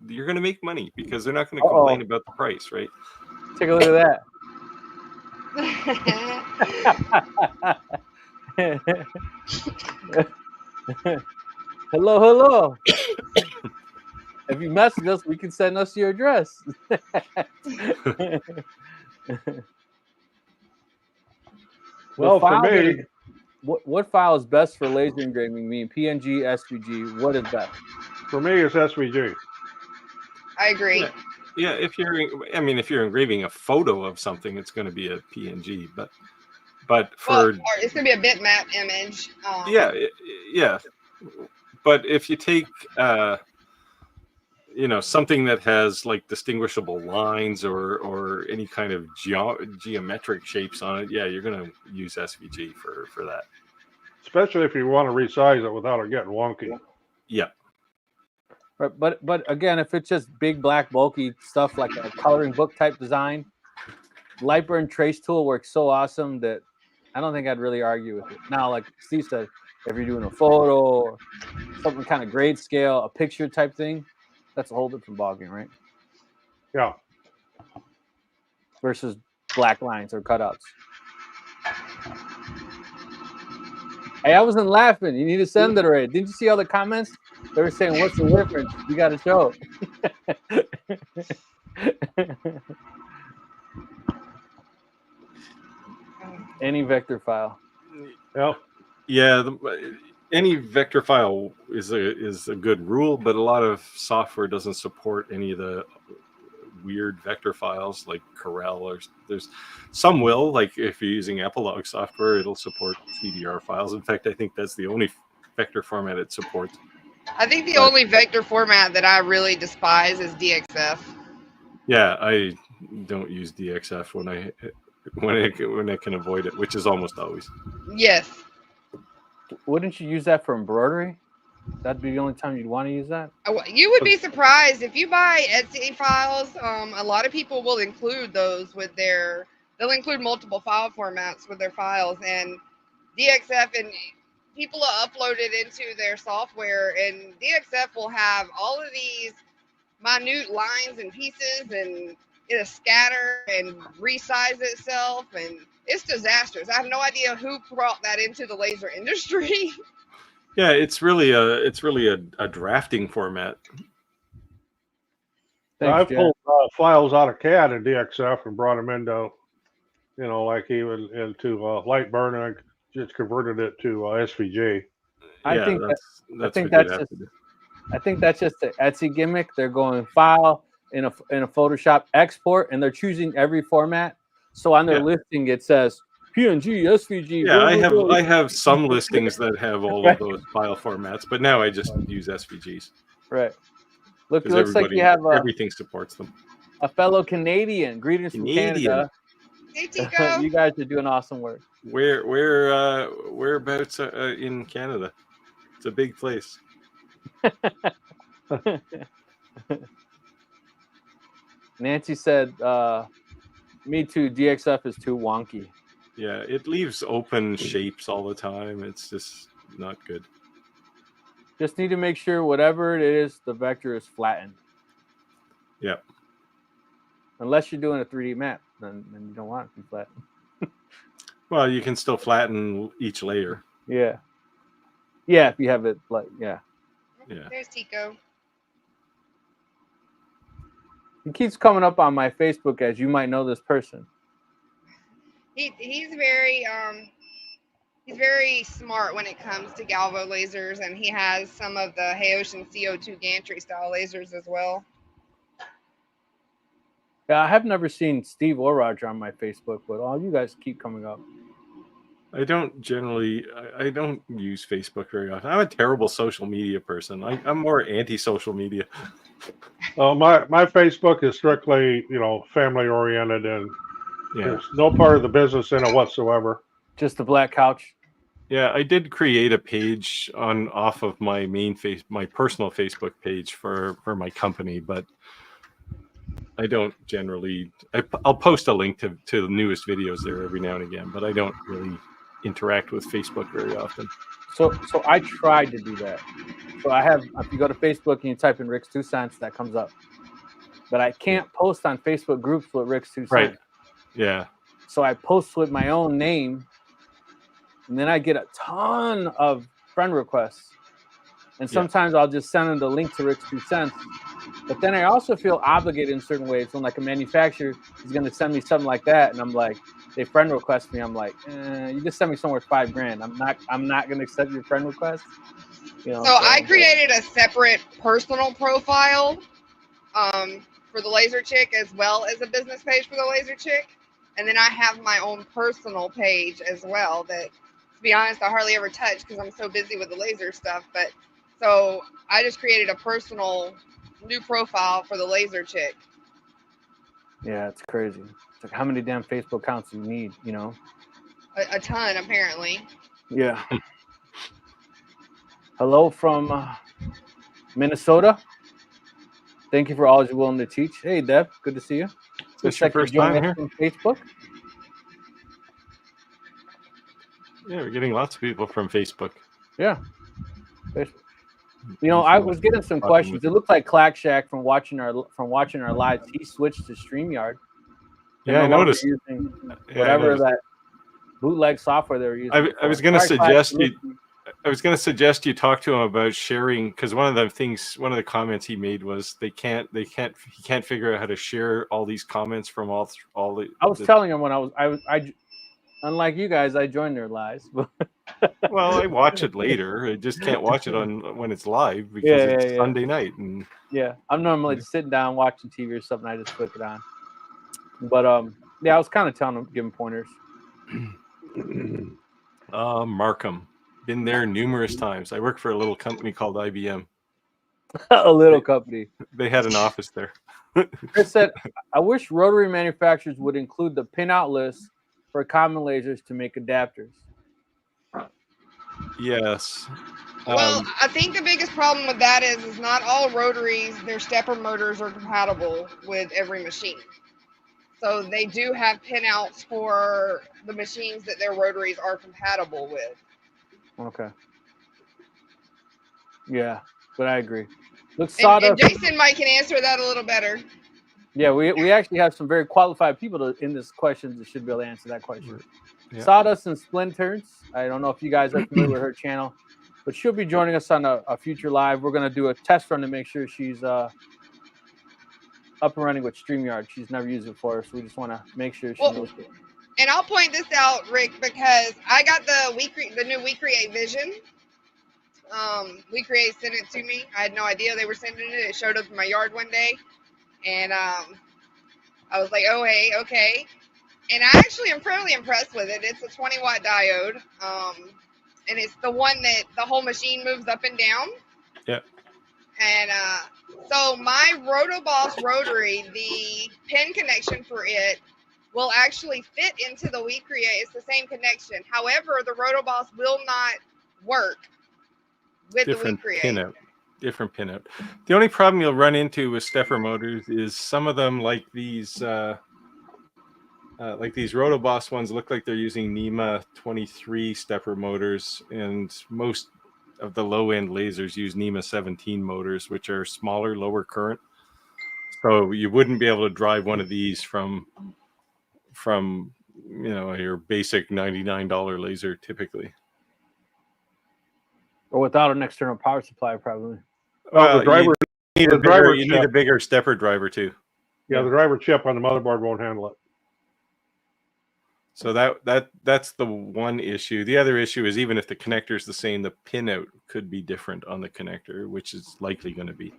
you're going to make money because they're not going to complain about the price, right? Take a look at that. Hello. If you message us, we can send us your address. Well, for me, what file is best for laser engraving? PNG, SVG. What is best? For me, it's SVG. I agree. Yeah, if you're engraving a photo of something, it's going to be a PNG, but for it's going to be a bitmap image. Yeah. But if you take something that has like distinguishable lines or any kind of geometric shapes on it, you're going to use SVG for that. Especially if you want to resize it without it getting wonky. Yeah. But again, if it's just big, black, bulky stuff like a coloring book type design, Lightburn Trace Tool works so awesome that I don't think I'd really argue with it. Now, like Steve said, if you're doing a photo or something kind of grade scale, a picture type thing, that's a whole different ballgame, right? Yeah. Versus black lines or cutouts. Hey, I wasn't laughing. You need to send it already. Didn't you see all the comments? They were saying, what's the difference? You got to show it. Any vector file. Yeah. Yeah. Any vector file is a good rule, but a lot of software doesn't support any of the weird vector files like Corel, or there's some will, like if you're using Epilogue software, it'll support CDR files. In fact, I think that's the only vector format it supports. I think the only vector format that I really despise is DXF. Yeah, I don't use DXF when I can avoid it, which is almost always. Yes. Wouldn't you use that for embroidery? That'd be the only time you'd want to use that? You would be surprised if you buy Etsy files. A lot of people will include those with they'll include multiple file formats with their files, and DXF, and people upload it into their software, and DXF will have all of these minute lines and pieces, and it'll scatter and resize itself, and it's disastrous. I have no idea who brought that into the laser industry. Yeah, it's really a drafting format. Thanks, I've Jack. pulled files out of CAD and DXF and brought them into, like even into Lightburn, and I just converted it to SVG. I think that's think what you'd that's have just to do. I think that's just the Etsy gimmick. They're going file in a Photoshop export, and they're choosing every format. So on their Yeah. listing, it says PNG, SVG. Yeah, I have some listings that have all Right. of those file formats, but now I just use SVGs Right. Look, it because looks like you have everything supports them. a fellow Canadian. Greetings from Canada. Hey, Tico. You guys are doing awesome work. Whereabouts in Canada? It's a big place. Nancy said, "Me too. DXF is too wonky." Yeah, it leaves open shapes all the time. It's just not good. Just need to make sure whatever it is, the vector is flattened. Yeah. Unless you're doing a 3D map, then you don't want it to be flattened. Well, you can still flatten each layer. Yeah. Yeah, if you have it like, yeah. Yeah. There's Tico. He keeps coming up on my Facebook as you might know this person. He's very smart when it comes to galvo lasers, and he has some of the Haoshin CO2 gantry style lasers as well. Yeah, I have never seen Steve or Roger on my Facebook, but all you guys keep coming up. I don't use Facebook very often. I'm a terrible social media person. I'm more anti-social media. Well, my Facebook is strictly, family oriented, and Yeah. there's no part of the business in it whatsoever. Just the black couch. Yeah, I did create a page off of my my personal Facebook page for my company, but I don't generally. I'll post a link to the newest videos there every now and again, but I don't really interact with Facebook very often. So I tried to do that. So I have, if you go to Facebook and you type in Rick's 2 cents, that comes up. But I can't post on Facebook groups with Rick's 2 cents. Right. Yeah. So I post with my own name, and then I get a ton of friend requests. And sometimes I'll just send them the link to Rick's 2 cents. But then I also feel obligated in certain ways when, like, a manufacturer is going to send me something like that, and I'm like, they friend request me. I'm like, you just sent me somewhere $5,000. I'm not going to accept your friend request. So I created a separate personal profile for the Laser Chick, as well as a business page for the Laser Chick. And then I have my own personal page as well that, to be honest, I hardly ever touch because I'm so busy with the laser stuff. But so I just created a personal new profile for the Laser Chick. Yeah, it's crazy. It's like, how many damn Facebook accounts do you need, A ton, apparently. Yeah. Hello from Minnesota. Thank you for always willing to teach. Hey, Deb, good to see you. This your first time here? From Facebook. Yeah, we're getting lots of people from Facebook. Yeah. Facebook. I was getting some questions. It looked like Clack Shack from watching our lives. He switched to StreamYard. Yeah, I noticed. Using whatever that bootleg software they were using. I was going to suggest you. I was going to suggest you talk to him about sharing, because one of the comments he made was he can't figure out how to share all these comments from all the. I was telling him when I unlike you guys, I joined their lives. Well, I watch it later. I just can't watch it when it's live because it's Sunday night. And yeah, I'm normally just sitting down watching TV or something. I just click it on. But I was kind of telling him, giving pointers. Markham, been there numerous times. I work for a little company called IBM. A little company. They had an office there. Chris said, "I wish rotary manufacturers would include the pinout list for common lasers to make adapters." Yes. Well, I think the biggest problem with that is not all rotaries, their stepper motors are compatible with every machine. So they do have pinouts for the machines that their rotaries are compatible with. Okay. Yeah, but I agree. Look, and Jason might can answer that a little better. Yeah, we actually have some very qualified people in this question that should be able to answer that question. Yeah. Sawdust and Splinters. I don't know if you guys are familiar with her channel, but she'll be joining us on a future live. We're going to do a test run to make sure she's up and running with StreamYard. She's never used it before, so we just want to make sure she Well, knows it. And I'll point this out, Rick, because I got the new WeCreate Vision. WeCreate sent it to me. I had no idea they were sending it. It showed up in my yard one day, and I was like, oh hey, okay. And I actually am fairly impressed with it. It's a 20-watt diode, and it's the one that the whole machine moves up and down. Yeah. And so my Rotoboss rotary, the pin connection for it will actually fit into the WeCreate. It's the same connection. However, the Rotoboss will not work with Different the WeCreate. pinout. Different pinout. The only problem you'll run into with stepper motors is some of them, like these Rotoboss ones, look like they're using NEMA 23 stepper motors, and most of the low-end lasers use NEMA 17 motors, which are smaller, lower current. So you wouldn't be able to drive one of these from your basic $99 laser typically. Or without an external power supply, probably. Well, the driver, you need a chip. bigger stepper driver too. Yeah, the driver chip on the motherboard won't handle it. So that's the one issue. The other issue is, even if the connector is the same, the pinout could be different on the connector, which is likely going to be.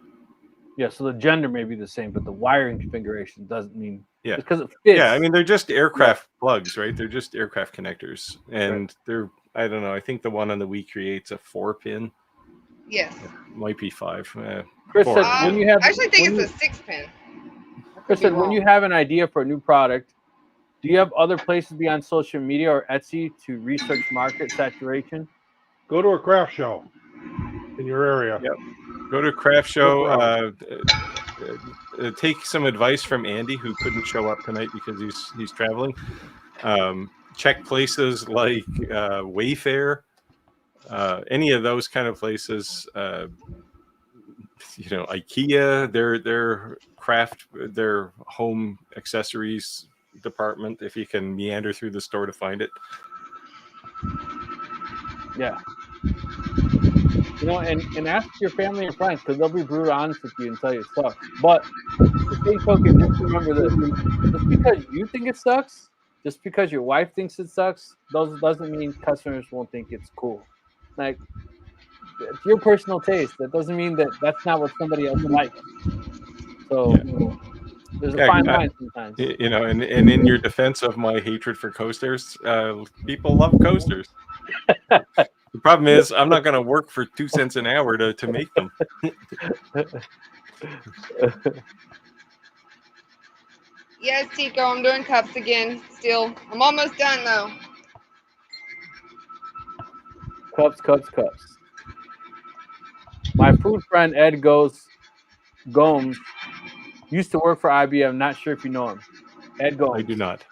Yeah, so the gender may be the same, but the wiring configuration doesn't mean. Yeah, because it fits. Yeah, I mean, they're just aircraft plugs, right? They're just aircraft connectors, and they're, I don't know, I think the one on the WeCreate's a 4-pin. Yes. It might be 5. Chris 4. said, when you have, I actually think it's a 6-pin. Chris said, when you have an idea for a new product, do you have other places to be on social media or Etsy to research market saturation? Go to a craft show in your area. Yep. Go to a craft show. Take some advice from Andy, who couldn't show up tonight because he's traveling. Check places like Wayfair, any of those kind of places. IKEA, their home accessories department, if you can meander through the store to find it. Yeah. And ask your family and friends, because they'll be brutal honest with you and tell you it sucks. But the same token, just remember this: just because you think it sucks, just because your wife thinks it sucks, doesn't mean customers won't think it's cool. Like, it's your personal taste. That doesn't mean that that's not what somebody else likes. So there's a fine line sometimes. And in your defense of my hatred for coasters, people love coasters. The problem is, I'm not going to work for 2 cents an hour to make them. Yes, Tico, I'm doing cups again. Still, I'm almost done though. Cups. My food friend Ed Gomes used to work for IBM. Not sure if you know him. Ed Gomes. I do not.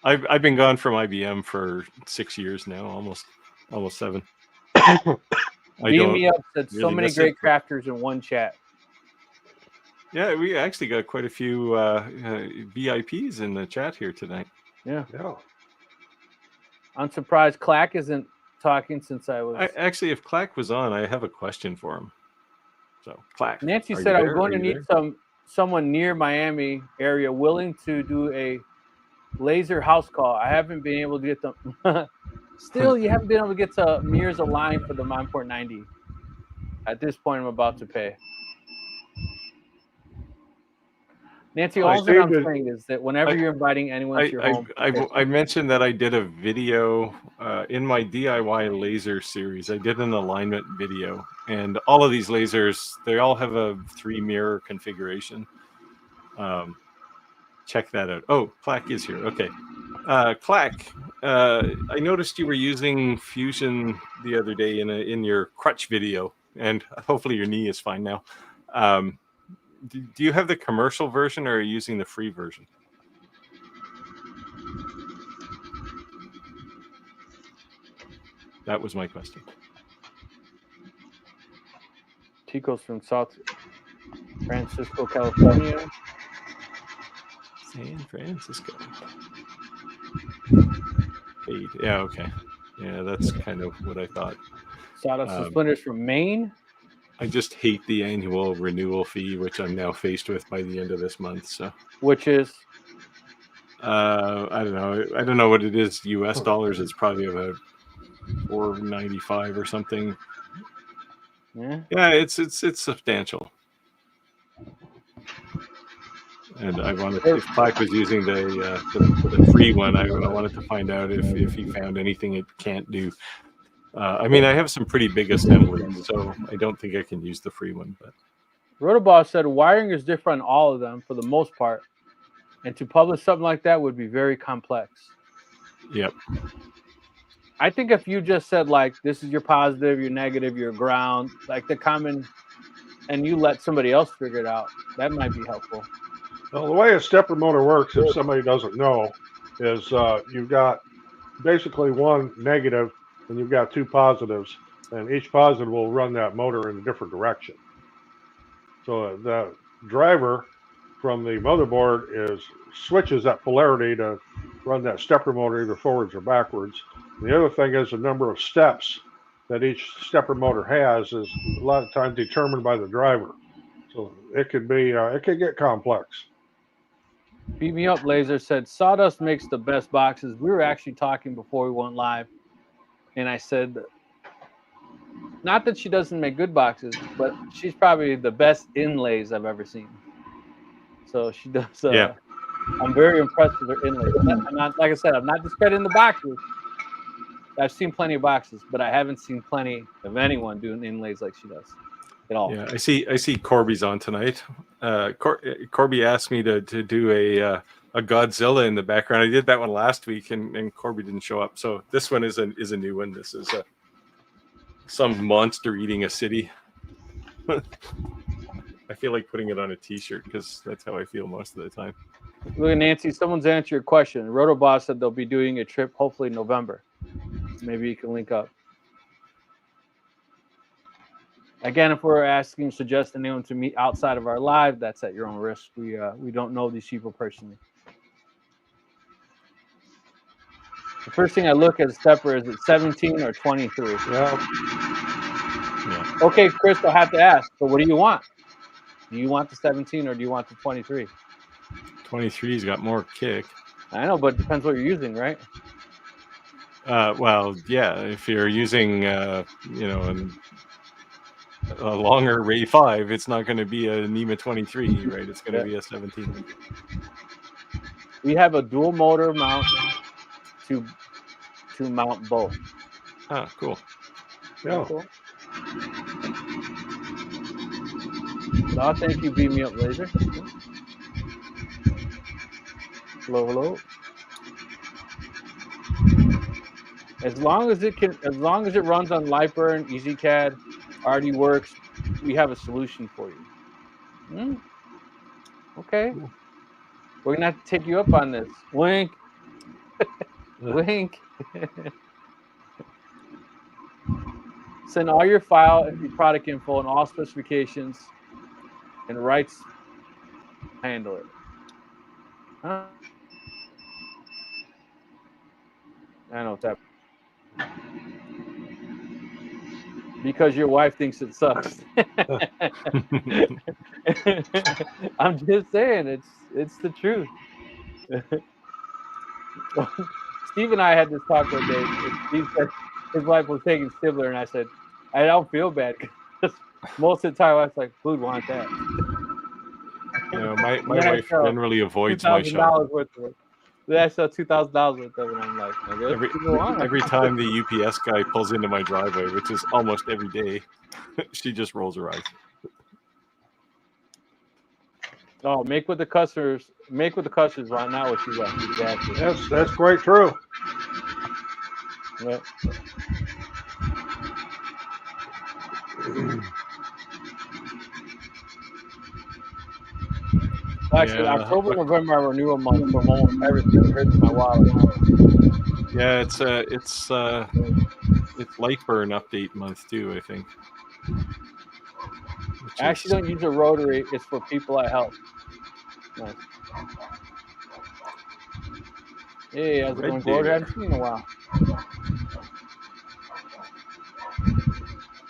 I've been gone from IBM for 6 years now, almost 7. Me up said so many great crafters in one chat. Yeah, we actually got quite a few VIPs in the chat here tonight. Yeah. I'm surprised Clack isn't talking since I was. Actually, if Clack was on, I have a question for him. So, Clack. Nancy said I'm going to need someone near Miami area willing to do a laser house call. I haven't been able to get them. Still, you haven't been able to get to Mirrors Align for the Mindport 90. At this point, I'm about to pay. Nancy, all that I'm saying is that whenever you're inviting anyone to your home, I mentioned that I did a video in my DIY laser series. I did an alignment video, and all of these lasers, they all have a 3-mirror configuration. Check that out. Oh, Clack is here. Okay. Clack, I noticed you were using Fusion the other day in your crutch video, and hopefully your knee is fine now. Do you have the commercial version, or are you using the free version? That was my question. Tico's from South Francisco, California. San Francisco. Paid. Yeah, okay. Yeah, that's kind of what I thought. Sawdust and Splinters from Maine. I just hate the annual renewal fee, which I'm now faced with by the end of this month. So, Which is I don't know. I don't know what it is. U.S. dollars. It's probably about $4.95 or something. yeah. Yeah, it's substantial. And I wanted, if Clive was using the free one, I wanted to find out if he found anything it can't do. I mean, I have some pretty big assemblies, so I don't think I can use the free one. But Rotoboss said wiring is different on all of them for the most part, and to publish something like that would be very complex. yep, I think if you just said like this is your positive, your negative, your ground, like the common, and you let somebody else figure it out, that might be helpful. Well, the way a stepper motor works, if somebody doesn't know, is you've got basically one negative and you've got two positives, and each positive will run that motor in a different direction. So the driver from the motherboard switches that polarity to run that stepper motor either forwards or backwards. And the other thing is the number of steps that each stepper motor has is a lot of times determined by the driver. So it could be it could get complex. Beat Me Up Laser said Sawdust makes the best boxes. We were actually talking before we went live, and I said, not that she doesn't make good boxes, but she's probably the best inlays I've ever seen. So she does. Yeah. I'm very impressed with her inlays. I'm not, like I said, I'm not discrediting the boxes. I've seen plenty of boxes, but I haven't seen plenty of anyone doing inlays like she does at all. Yeah, I see Corby's on tonight. Corby asked me to do a Godzilla in the background. I did that one last week, and Corby didn't show up. So this one is a new one. This is some monster eating a city. I feel like putting it on a T-shirt because that's how I feel most of the time. Look at Nancy. Someone's answered your question. Rotoboss said they'll be doing a trip hopefully in November. Maybe you can link up. Again, if we're suggest anyone to meet outside of our live, that's at your own risk. We don't know these people personally. The first thing I look at a stepper is it 17 or 23. Yeah. Okay, Chris, I'll have to ask. So what do you want? Do you want the 17 or do you want the 23? 23's got more kick. I know, but it depends what you're using, right? Well, yeah. If you're using, a longer Ray 5, it's not going to be a NEMA 23, right? It's going to be a 17. We have a dual motor mount to mount both. Ah, cool. Yeah. Cool. So thank you, Beat Me Up Laser. Hello. As long as it runs on Lightburn, EasyCAD, already works, we have a solution for you. Okay. We're gonna have to take you up on this. Wink. Wink. Send all your file, your product info, and all specifications, and rights. Handle it. Huh? I know what's happening. Because your wife thinks it sucks. I'm just saying, it's the truth. Steve and I had this talk one day. Steve said his wife was taking Sibler, and I said, I don't feel bad because most of the time I was like, who'd want that? My wife generally avoids my shop. Then I sell $2,000 worth of it, and I'm like, every time the UPS guy pulls into my driveway, which is almost every day, she just rolls her eyes. Oh, make with the customers right now what you want. Exactly. That's quite true. Yeah. Actually, October, November are renewal months for almost everything. It hurts my wallet. Yeah, it's Lightburn update month too, I think. I actually don't use a rotary. It's for people I help. Nice. Hey, how's it going, Gordon? I haven't seen you in a while.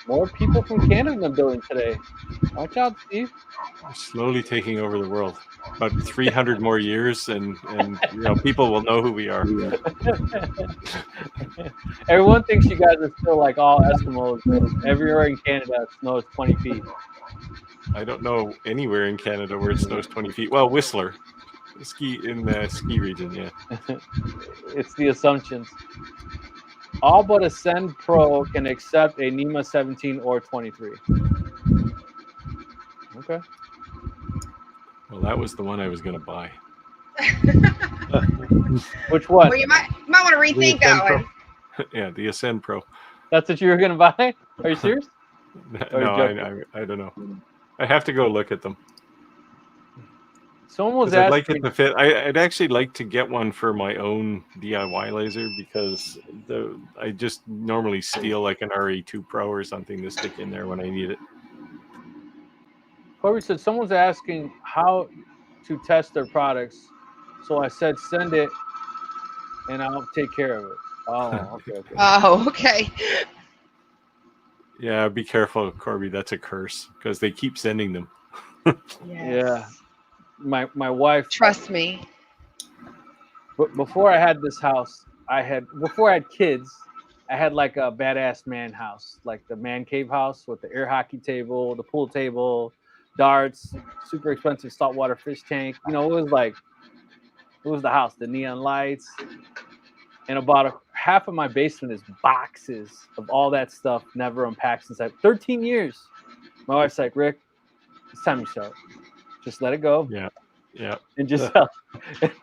More people from Canada in the building today. Watch out, Steve. We're slowly taking over the world. About 300 more years, and people will know who we are. Everyone thinks you guys are still like all Eskimos. Everywhere in Canada, it snows 20 feet. I don't know anywhere in Canada where it snows 20 feet. Well, Whistler, in the ski region, yeah. It's the assumptions. All but Ascend Pro can accept a NEMA 17 or 23. Okay. Well, that was the one I was going to buy. Which one? Well, you might want to rethink that one. Yeah, the Ascend Pro. That's what you were going to buy? Are you serious? No, I don't know. I have to go look at them. Someone was I'd like asking. it to fit. I'd actually like to get one for my own DIY laser because I just normally steal like an RE2 Pro or something to stick in there when I need it. Corey said someone's asking how to test their products. So I said send it and I'll take care of it. Oh, okay. Oh, okay. Yeah, be careful, Corby. That's a curse because they keep sending them. Yeah. My wife. Trust me. Before I had this house, before I had kids, I had like a badass man house, like the man cave house with the air hockey table, the pool table, darts, super expensive saltwater fish tank. It was the house, the neon lights. And about half of my basement is boxes of all that stuff never unpacked since 13 years. My wife's like, Rick, it's time to sell it. Just let it go. Yeah. And just sell it.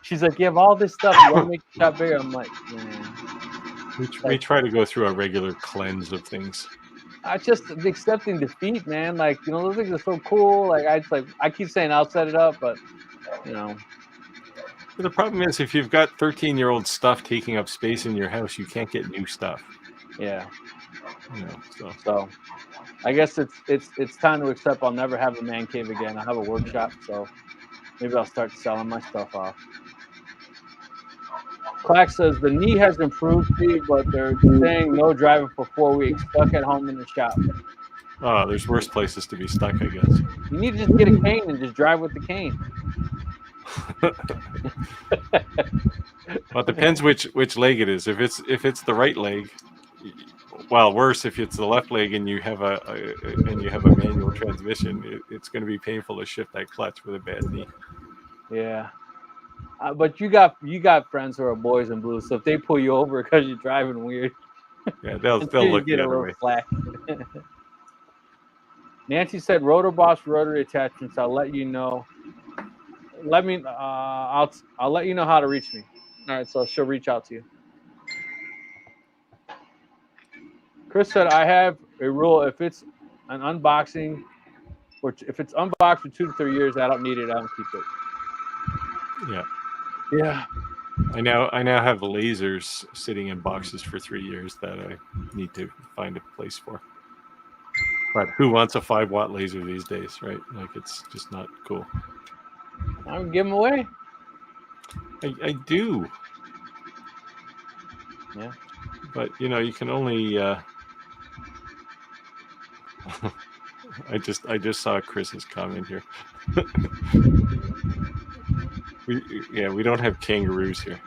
She's like, you have all this stuff. You want to make the shop bigger? I'm like, man. We try to go through a regular cleanse of things. I just accepting defeat, man. Like, those things are so cool. Like, I keep saying I'll set it up, but The problem is if you've got 13-year-old stuff taking up space in your house, you can't get new stuff. Yeah. So I guess it's time to accept I'll never have a man cave again. I'll have a workshop, so maybe I'll start selling my stuff off. Clack says the knee has improved, Steve, but they're saying no driving for 4 weeks, stuck at home in the shop. Oh, there's worse places to be stuck, I guess. You need to just get a cane and just drive with the cane. Well, it depends which leg it is. If it's the right leg, well, worse if it's the left leg and you have a manual transmission, it's going to be painful to shift that clutch with a bad knee. Yeah. But you got friends who are boys in blue, so if they pull you over because you're driving weird, yeah, they'll look the other way. Slack. Nancy said, "Rotor Boss rotary attachments. I'll let you know. I'll let you know how to reach me." All right, so she'll reach out to you. Chris said, "I have a rule. If it's an unboxing, or if it's unboxed for 2 to 3 years, I don't need it. I don't keep it." Yeah. Yeah. I now have lasers sitting in boxes for 3 years that I need to find a place for. But who wants a 5-watt laser these days, right? Like, it's just not cool. I'm give them away. I do. Yeah. But you can only. I just saw Chris's comment here. We don't have kangaroos here.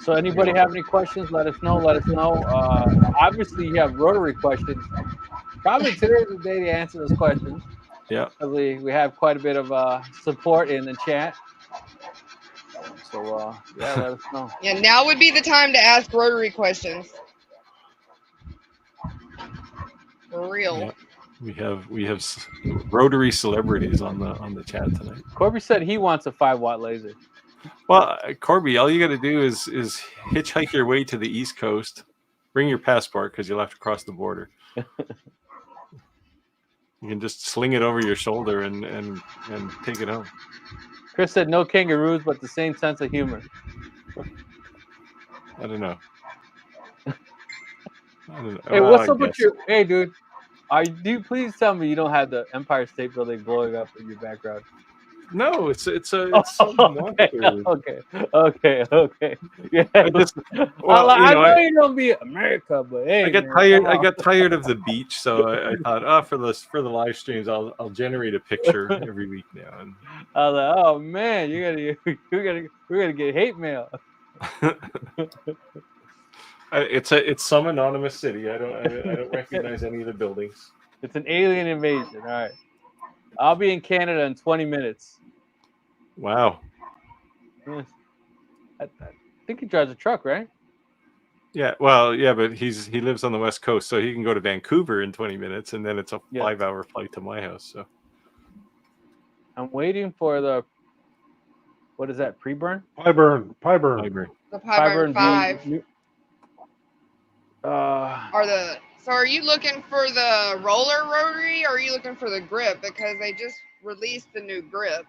So anybody have any questions? Let us know. Obviously, you have rotary questions. Probably today's the day to answer those questions. Yeah. We have quite a bit of support in the chat. So let us know. Yeah, now would be the time to ask rotary questions. For real. Yeah. We have rotary celebrities on the chat tonight. Corby said he wants a 5-watt laser. Well, Corby, all you got to do is hitchhike your way to the East Coast. Bring your passport because you'll have to cross the border. You can just sling it over your shoulder and take it home. Chris said no kangaroos, but the same sense of humor. I don't know. Hey, what's up with your? Hey, dude, do you please tell me you don't have the Empire State Building blowing up in your background? No, it's some Okay, monster. okay. Yeah. I just, well, I know you don't be America, but hey, I got man, tired. come I on. got tired of the beach, so I thought, for the live streams, I'll generate a picture every week now. And I was like, oh man, we're gonna get hate mail. it's some anonymous city. I don't recognize any of the buildings. It's an alien invasion. All right, I'll be in Canada in 20 minutes. Wow. Yes. I think he drives a truck, right? Yeah. Well, yeah, but he lives on the West Coast, so he can go to Vancouver in 20 minutes, and then it's a 5-hour flight to my house. So I'm waiting for the. What is that? Pre-burn? Pie burn. The Pie Burn 5. So are you looking for the roller rotary, or are you looking for the grip? Because they just released the new grip,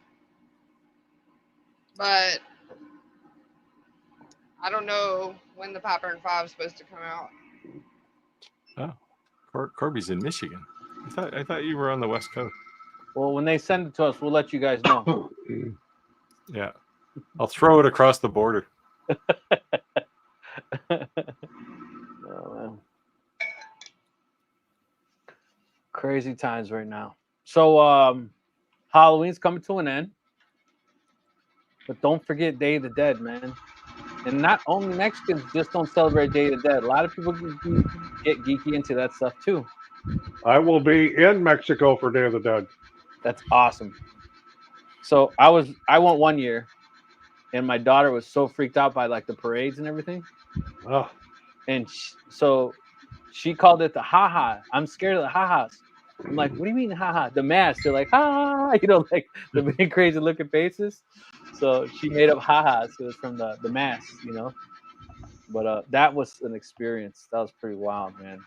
but I don't know when the Pie Burn 5 is supposed to come out. Oh, Corby's in Michigan. I thought you were on the West Coast. Well, when they send it to us, we'll let you guys know. Yeah, I'll throw it across the border. Oh, crazy times right now. So Halloween's coming to an end, but don't forget Day of the Dead, man. And not only Mexicans just don't celebrate Day of the Dead. A lot of people get geeky into that stuff too. I will be in Mexico for Day of the Dead. That's awesome. So I went one year, and my daughter was so freaked out by like the parades and everything. Oh. And so she called it the ha-ha. I'm scared of the ha-has. I'm like, what do you mean ha-ha? The mask. They're like, ha, like the big crazy looking faces. So she made up ha-has. It was from the mask, But that was an experience. That was pretty wild, man.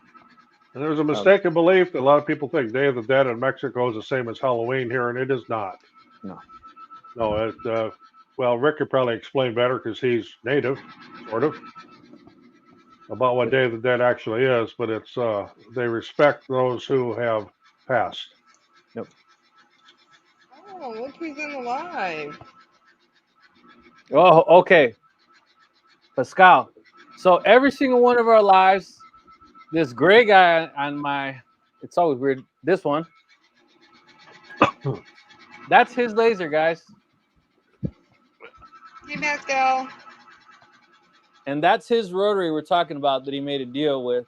And there's a mistaken belief that a lot of people think Day of the Dead in Mexico is the same as Halloween here, and it is not. No. Well, Rick could probably explain better because he's native, sort of, about what Day of the Dead actually is. But it's they respect those who have passed. Yep. Oh, look who's in the live. Oh, okay. Pascal. So every single one of our lives, this gray guy on it's always weird. This one. That's his laser, guys. Hey, Pascal. And that's his rotary we're talking about that he made a deal with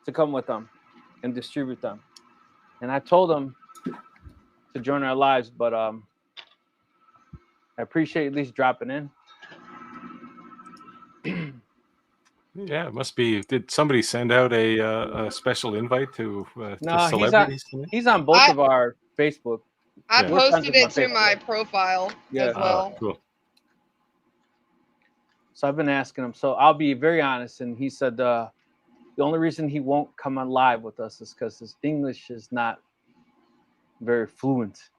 to come with them and distribute them. And I told him to join our lives, but I appreciate at least dropping in. Yeah, it must be. Did somebody send out a special invite to celebrities? He's on both of our Facebook. I posted it to my profile as well. Cool. So I've been asking him. So I'll be very honest. And he said the only reason he won't come on live with us is because his English is not very fluent.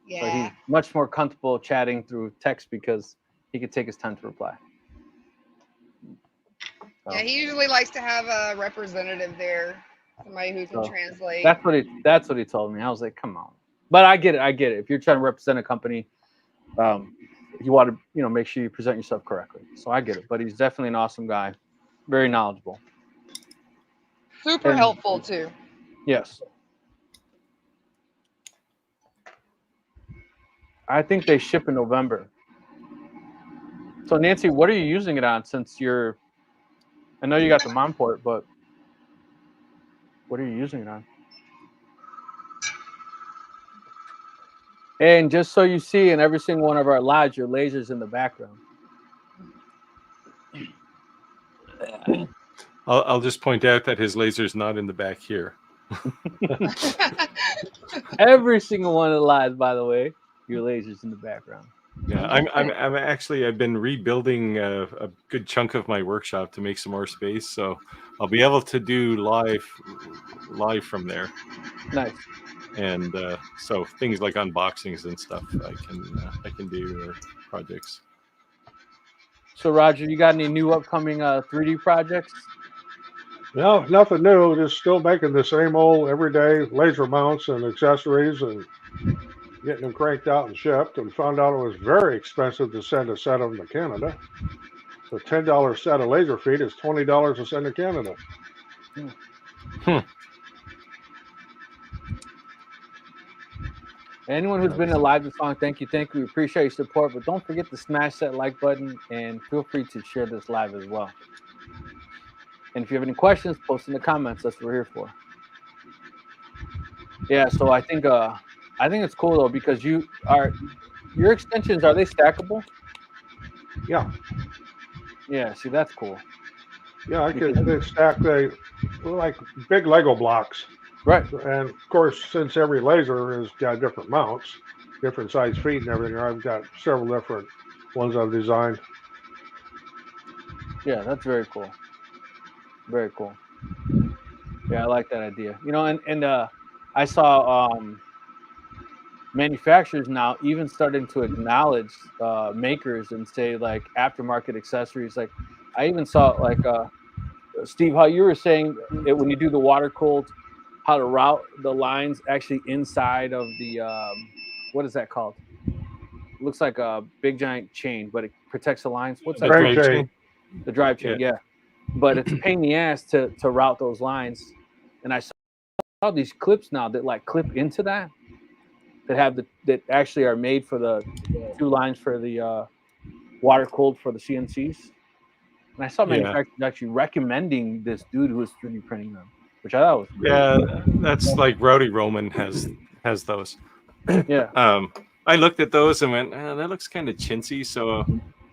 Yeah. So he's much more comfortable chatting through text because he could take his time to reply. So, yeah, he usually likes to have a representative there, somebody who can translate. That's what he told me. I was like, come on. But I get it. If you're trying to represent a company, you want to, make sure you present yourself correctly. So I get it. But he's definitely an awesome guy, very knowledgeable, super helpful too. Yes. I think they ship in November. So Nancy, what are you using it on? Since I know you got the mom port, but what are you using it on? And just so you see, in every single one of our lives, your laser's in the background. I'll just point out that his laser's not in the back here. Every single one of the lives, by the way, your laser's in the background. Yeah, I've been rebuilding a good chunk of my workshop to make some more space, so I'll be able to do live from there. Nice. And so things like unboxings and stuff I can do, or projects. So Roger, you got any new upcoming 3D projects? No, nothing new. Just still making the same old everyday laser mounts and accessories, and getting them cranked out and shipped, and found out it was very expensive to send a set of them to Canada. So $10 set of laser feet is $20 to send to Canada. Anyone who's been alive this long, thank you. We appreciate your support, but don't forget to smash that like button and feel free to share this live as well. And if you have any questions, post in the comments. That's what we're here for. Yeah, so I think it's cool though, because your extensions, are they stackable? Yeah. Yeah, see, that's cool. Yeah, they stack like big Lego blocks. Right. And of course, since every laser has got different mounts, different size feet and everything, I've got several different ones I've designed. Yeah, that's very cool. Very cool. Yeah, I like that idea. You know, and I saw manufacturers now even starting to acknowledge makers and say like aftermarket accessories. Like I even saw like Steve, how you were saying it when you do the water cooled, how to route the lines actually inside of the what is that called? It looks like a big giant chain, but it protects the lines. What's that? Drive chain. The drive chain, yeah. But it's a pain in the ass to route those lines. And I saw these clips now that like clip into that have that actually are made for the two lines for the water cooled for the CNCs. And I saw manufacturers actually recommending this dude who was 3D printing them, which I thought was really that's like Rowdy Roman has those. Yeah. I looked at those and went, that looks kind of chintzy. So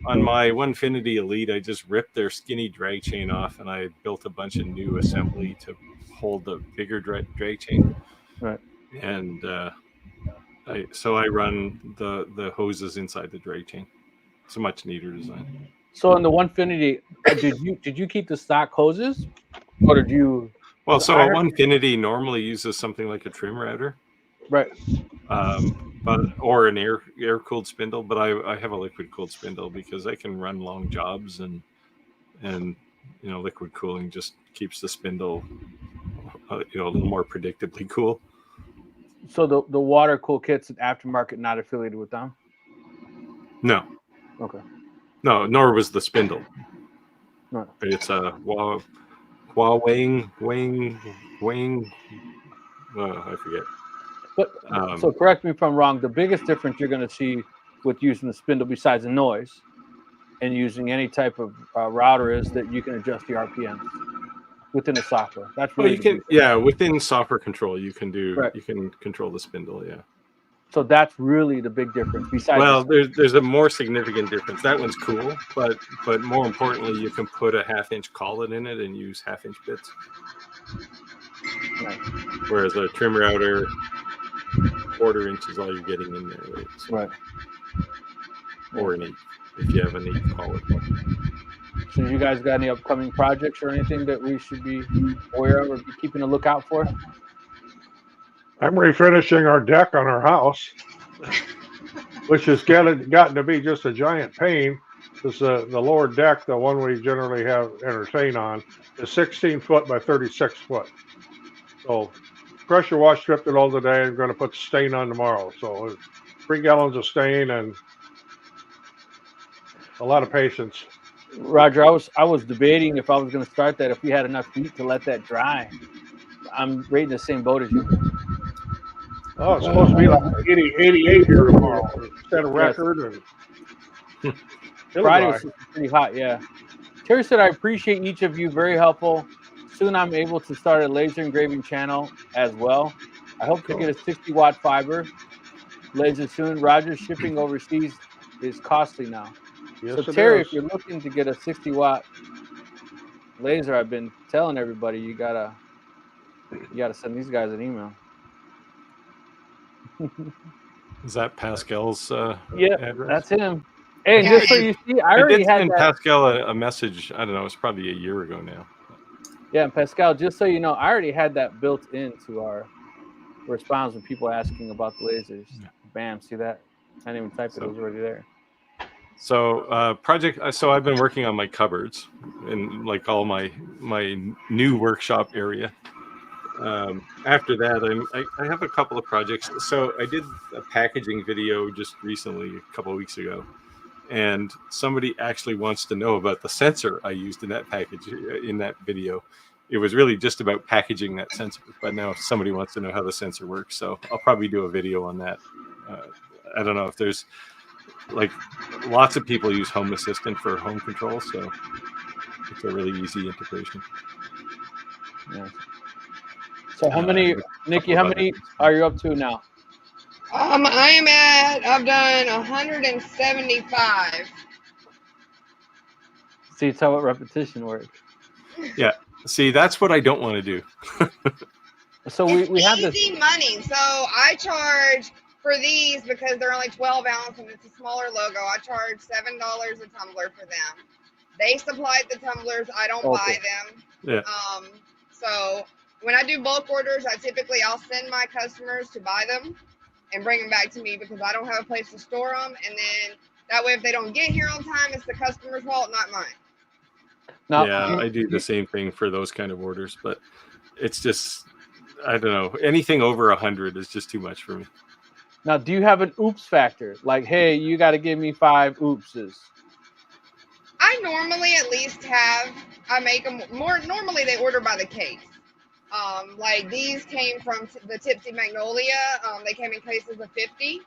on my Onefinity Elite, I just ripped their skinny drag chain off and I built a bunch of new assembly to hold the bigger drag chain. Right. And I run the hoses inside the drag chain. It's a much neater design. So in the Onefinity, did you keep the stock hoses, or did you? Well, so a Onefinity normally uses something like a trim router, right? Or an air cooled spindle. But I have a liquid cooled spindle because I can run long jobs and liquid cooling just keeps the spindle a little more predictably cool. So the water cool kit's an aftermarket, not affiliated with them? No. Okay. No, nor was the spindle. No. It's a Huawei Wing. I forget. But so correct me if I'm wrong. The biggest difference you're going to see with using the spindle, besides the noise, and using any type of router, is that you can adjust the RPMs within the software. That's really within software control you can do you can control the spindle. Yeah. So that's really the big difference. Besides, there's a more significant difference. That one's cool, but more importantly, you can put a 1/2-inch collet in it and use 1/2-inch bits. Right. Whereas a trim router, 1/4 inch is all you're getting in there, right? So, right. Or an 1/8 if you have an 1/8 collet. So you guys got any upcoming projects or anything that we should be aware of or be keeping a lookout for? I'm refinishing our deck on our house, which has gotten to be just a giant pain. Because the lower deck, the one we generally have entertain on, is 16 foot by 36 foot. So pressure wash stripped it all today. I'm going to put the stain on tomorrow. So 3 gallons of stain and a lot of patience. Roger, I was debating if I was going to start that if we had enough heat to let that dry. I'm right in the same boat as you. Oh, it's supposed to be like 88 here tomorrow. Set a record. And Friday was pretty hot, yeah. Terry said, I appreciate each of you. Very helpful. Soon I'm able to start a laser engraving channel as well. I hope to get a 60-watt fiber laser soon. Roger, shipping overseas is costly now. Yes, so Terry, if you're looking to get a 60-watt laser, I've been telling everybody you gotta send these guys an email. Is that Pascal's address? That's him. Hey, just so you see, I already had send Pascal a message. I don't know, it's probably a year ago now. Yeah, and Pascal, just so you know, I already had that built into our response when people asking about the lasers. Yeah. Bam, see that? I didn't even type it; it was already there. So So I've been working on my cupboards in like all my new workshop area, After that, I have a couple of projects. So I did a packaging video just recently, a couple of weeks ago, and somebody actually wants to know about the sensor I used in that package in that video. It was really just about packaging that sensor, but now somebody wants to know how the sensor works. So I'll probably do a video on that. I don't know if there's like lots of people use Home Assistant for home control, so it's a really easy integration. Yeah. So how many, Nikki, how many are you up to now? I've done 175. See, it's how repetition works. Yeah. See, that's what I don't want to do. So we have this easy money. So I charge for these because they're only 12 ounce and it's a smaller logo. I charge $7 a tumbler for them. They supplied the tumblers. I don't buy them. Yeah. So when I do bulk orders, I'll send my customers to buy them and bring them back to me because I don't have a place to store them. And then that way, if they don't get here on time, it's the customer's fault, not mine. now. Yeah, I do the same thing for those kind of orders, but it's just, I don't know, anything over 100 is just too much for me. Now, do you have an oops factor? Like, hey, you got to give me 5 oopses. I normally at least I make them more. Normally they order by the case. Like these came from the Tipsy Magnolia. They came in cases of 50.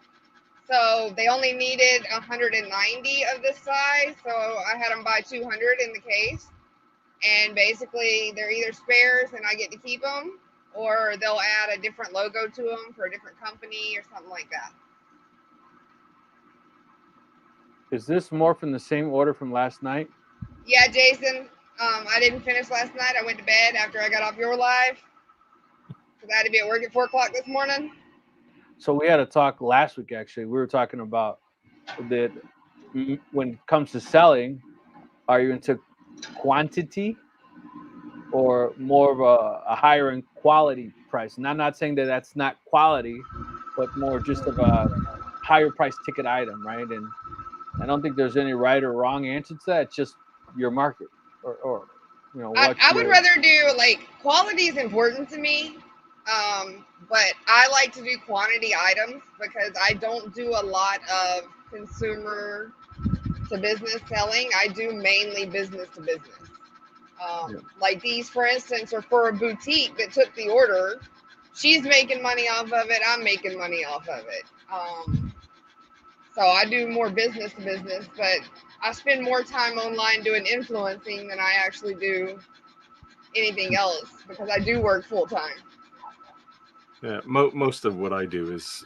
So they only needed 190 of this size. So I had them buy 200 in the case. And basically they're either spares and I get to keep them, or they'll add a different logo to them for a different company or something like that. Is this more from the same order from last night? Yeah, Jason. I didn't finish last night. I went to bed after I got off your live because I had to be at work at 4 o'clock this morning. So we had a talk last week, actually. We were talking about that when it comes to selling, are you into quantity or more of a higher in quality price? And I'm not saying that that's not quality, but more just of a higher price ticket item, right? And I don't think there's any right or wrong answer to that. It's just your market, or you know. I would rather do, like, quality is important to me, but I like to do quantity items because I don't do a lot of consumer to business selling. I do mainly business to business. Like these, for instance, are for a boutique that took the order. She's making money off of it. I'm making money off of it. So I do more business to business, but I spend more time online doing influencing than I actually do anything else because I do work full time. Yeah, most of what I do is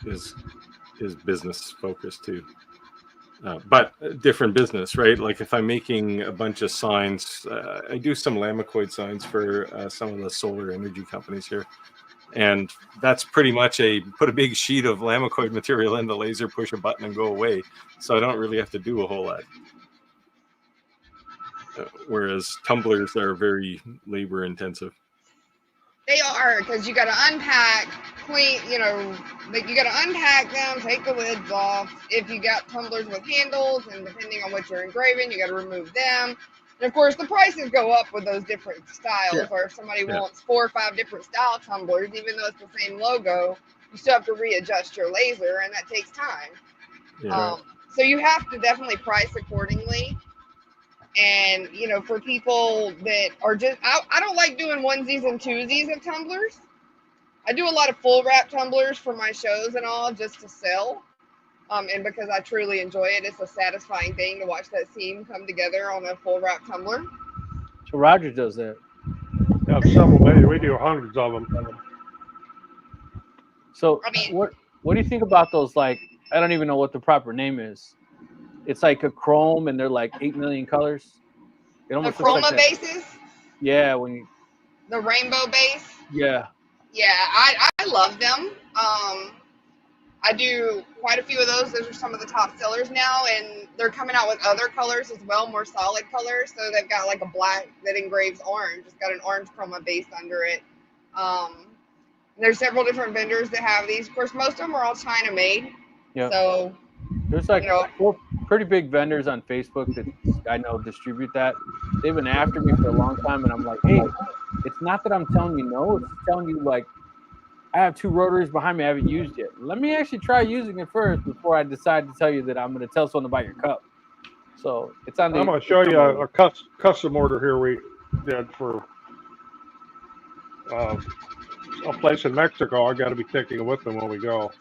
business focused too, but different business, right? Like if I'm making a bunch of signs, I do some Lamicoid signs for some of the solar energy companies here. And that's pretty much put a big sheet of Lamicoid material in the laser, push a button, and go away. So I don't really have to do a whole lot. Whereas tumblers are very labor intensive. They are, because you got to unpack, clean, you know, like you got to unpack them, take the lids off. If you got tumblers with handles, and depending on what you're engraving, you got to remove them. And of course, the prices go up with those different styles. Or if somebody wants 4 or 5 different style tumblers, even though it's the same logo, you still have to readjust your laser, and that takes time. Yeah. So you have to definitely price accordingly. And, you know, for people that are just, I don't like doing onesies and twosies of tumblers. I do a lot of full wrap tumblers for my shows and all just to sell. And because I truly enjoy it, it's a satisfying thing to watch that seam come together on a full wrap tumbler. So Roger does that. Yeah, several. We do hundreds of them. So I mean, what do you think about those? Like, I don't even know what the proper name is. It's like a chrome, and they're like 8 million colors. It almost the chroma looks like bases, yeah, when you, the rainbow base. yeah. Yeah, I love them. I do quite a few of those. Those are some of the top sellers now, and they're coming out with other colors as well, more solid colors. So they've got like a black that engraves orange. It's got an orange chroma base under it. There's several different vendors that have these. Of course, most of them are all China made. Yeah. So There's like you know, pretty big vendors on Facebook that I know distribute that. They've been after me for a long time, and I'm like, hey, it's not that I'm telling you no. It's telling you, like, I have 2 rotaries behind me I haven't used yet. Let me actually try using it first before I decide to tell you that I'm going to tell someone about your cup. So it's on the. I'm going to show you a custom order here we did for a place in Mexico. I got to be taking it with them when we go.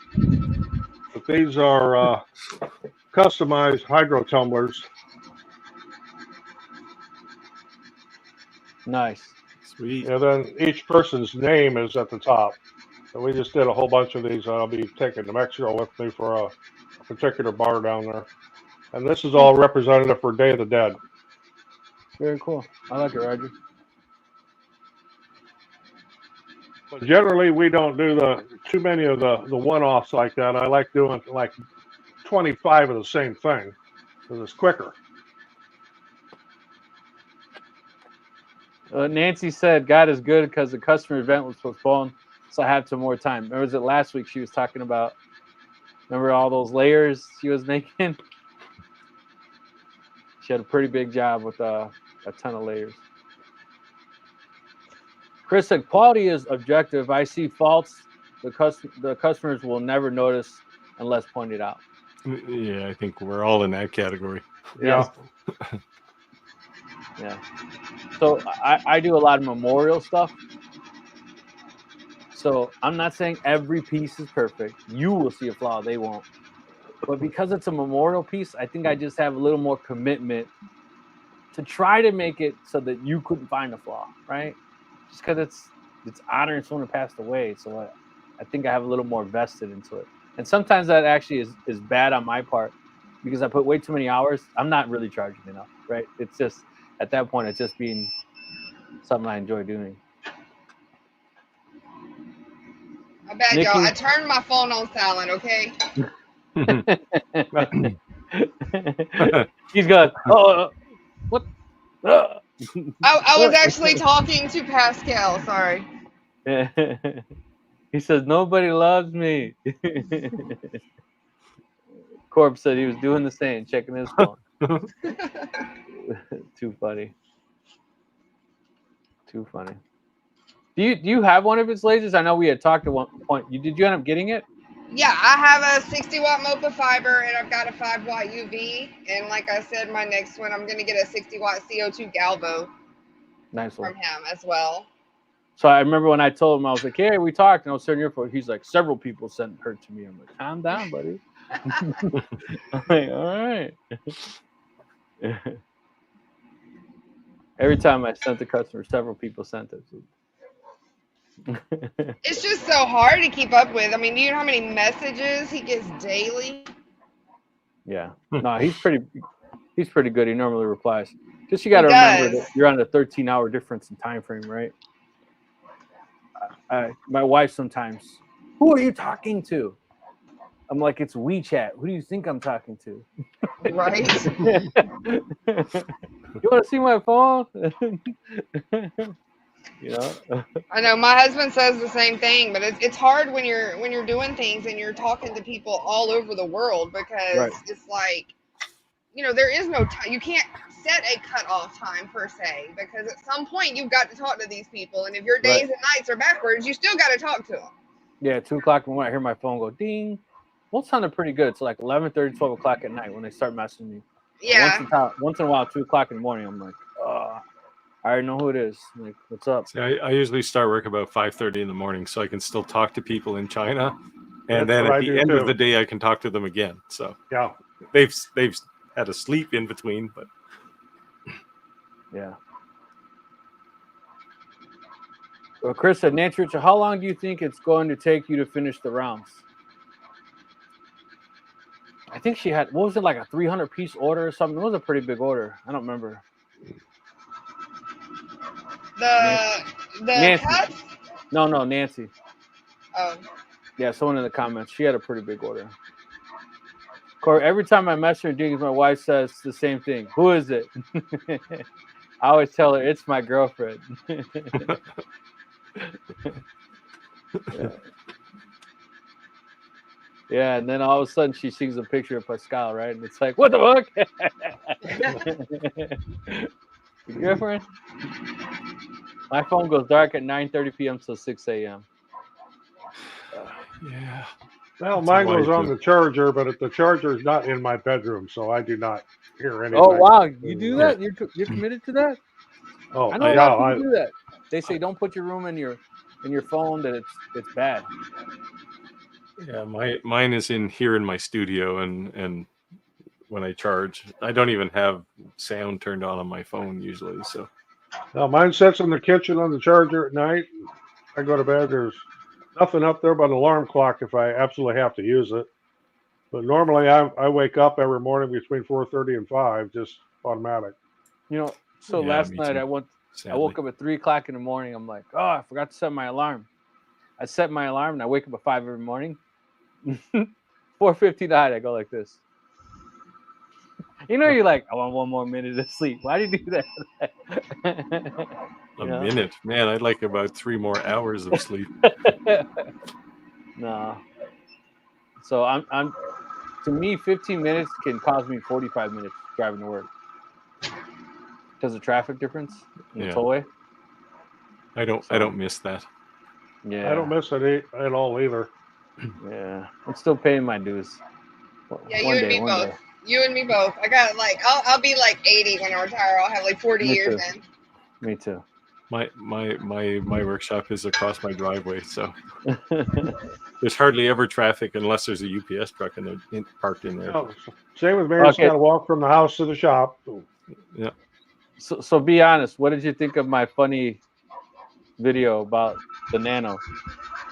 But these are customized hydro tumblers. Nice. Sweet. And then each person's name is at the top. And we just did a whole bunch of these. I'll be taking to Mexico with me for a particular bar down there. And this is all representative for Day of the Dead. Very cool. I like it, Roger. But generally, we don't do too many of the one-offs like that. I like doing like 25 of the same thing because it's quicker. Nancy said, God is good because the customer event was postponed, so I have some more time. Or was it last week she was talking about? Remember all those layers she was making? She had a pretty big job with a ton of layers. Chris said, quality is objective. I see faults the customers will never notice unless pointed out. Yeah, I think we're all in that category. Yeah. Yeah. So I do a lot of memorial stuff. So I'm not saying every piece is perfect. You will see a flaw, they won't. But because it's a memorial piece, I think I just have a little more commitment to try to make it so that you couldn't find a flaw, right? Just because it's honoring someone who passed away. So I think I have a little more vested into it. And sometimes that actually is bad on my part because I put way too many hours. I'm not really charging enough, right? It's just, at that point, it's just being something I enjoy doing. I bet Nikki? y'all. I turned my phone on silent, okay? He's going, what? I was actually talking to Pascal, sorry. He says, nobody loves me. Corb said he was doing the same, checking his phone. Too funny. Too funny. Do you have one of its lasers? I know we had talked at one point. Did you end up getting it? Yeah, I have a 60 watt MOPA fiber and I've got a 5 watt UV. And like I said, my next one, I'm going to get a 60 watt CO2 Galvo Nice one. from him as well. So I remember when I told him, I was like, hey, we talked, and I was sitting here for, he's like, several people sent her to me. I'm like, calm down, buddy. I'm like, all right. Every time I sent the customer, several people sent it. It's just so hard to keep up with. I mean, do you know how many messages he gets daily? Yeah. No, he's pretty good. He normally replies. Just you got to remember that you're on a 13-hour difference in time frame, right? My wife sometimes, who are you talking to? I'm like, it's WeChat. Who do you think I'm talking to? Right. You want to see my phone? You know. I know my husband says the same thing, but it's hard when you're doing things and you're talking to people all over the world because it's like, you know, there is no time. You can't set a cutoff time per se because at some point you've got to talk to these people, and if your days and nights are backwards, you still got to talk to them. Yeah, 2 o'clock when I hear my phone go ding. Well, it sounded pretty good. It's like 11:30, 12 o'clock at night when they start messaging me. Yeah. Once in a while, 2 o'clock in the morning, I'm like, I already know who it is. I'm like, what's up? See, I usually start work about 5:30 in the morning, so I can still talk to people in China, and then at the end of the day, I can talk to them again. So yeah, they've had a sleep in between, but yeah. Well, Chris said, Nancy Richard, how long do you think it's going to take you to finish the rounds? I think she had, what was it, like a 300-piece order or something? It was a pretty big order. I don't remember. The Nancy. cuts? No, Nancy. Oh. Yeah, someone in the comments. She had a pretty big order. Corey, every time I mess her Dings, my wife says the same thing. Who is it? I always tell her it's my girlfriend. Yeah. Yeah, and then all of a sudden she sees a picture of Pascal, right? And it's like, what the fuck? Your girlfriend? My phone goes dark at 9:30 p.m. till 6 a.m. Yeah. Well, That's a mine goes wise on move. the charger, but the charger is not in my bedroom, so I do not hear anything. Oh wow, you do Yeah. that? You're committed to that? Oh, I know a yeah, lot of people do that. They say don't put your room in your phone, that it's bad. Yeah, mine is in here in my studio, and when I charge, I don't even have sound turned on my phone usually. So no, mine sits in the kitchen on the charger at night. I go to bed. There's nothing up there but an alarm clock if I absolutely have to use it. But normally, I wake up every morning between 4:30 and 5, just automatic. You know, so yeah, last me night too. I Sadly. woke up at 3 o'clock in the morning. I'm like, oh, I forgot to set my alarm. I set my alarm and I wake up at 5 every morning. 4:59, I go like this. You know, you're like, I want one more minute of sleep. Why do you do that? A minute, man. I'd like about 3 more hours of sleep. No. So I'm to me, 15 minutes can cost me 45 minutes driving to work because of traffic difference in the Yeah. tollway. I don't miss that. Yeah, I don't miss it at all either. Yeah, I'm still paying my dues. Yeah, you One and day, me one both. day. You and me both. I got like I'll be like 80 when I retire. I'll have like 40 Me years too. in. Me too. My workshop is across my driveway, so there's hardly ever traffic unless there's a UPS truck parked in there. No, same with me. I just Okay. got to walk from the house to the shop. Yeah. So be honest. What did you think of my funny video about the Nano?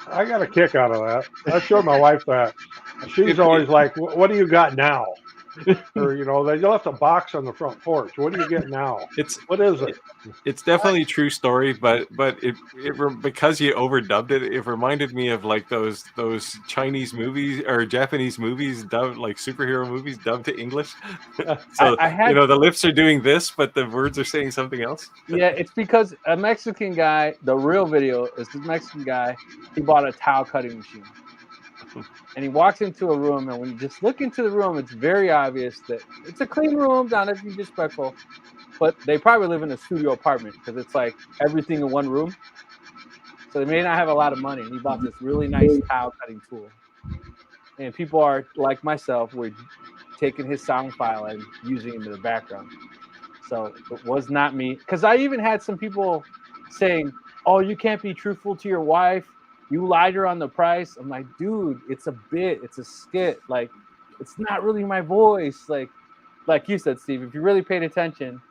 I got a kick out of that. I showed my wife that. She's always like, "What do you got now?" Or they left a box on the front porch. What do you get now? What is it? It's definitely a true story, but it because you overdubbed it, it reminded me of like those Chinese movies or Japanese movies dubbed, like superhero movies dubbed to English. So I had the lips are doing this, but the words are saying something else. Yeah, it's because a Mexican guy. The real video is this Mexican guy. He bought a towel cutting machine, and he walks into a room. And when you just look into the room, it's very obvious that it's a clean room. Not to be disrespectful, but they probably live in a studio apartment because it's like everything in one room. So they may not have a lot of money. And he bought this really nice towel cutting tool. And people are like myself, were taking his sound file and using him in the background. So it was not me. Because I even had some people saying, oh, you can't be truthful to your wife. You lied her on the price. I'm like, dude, it's a bit. It's a skit. Like, it's not really my voice. Like you said, Steve, if you really paid attention,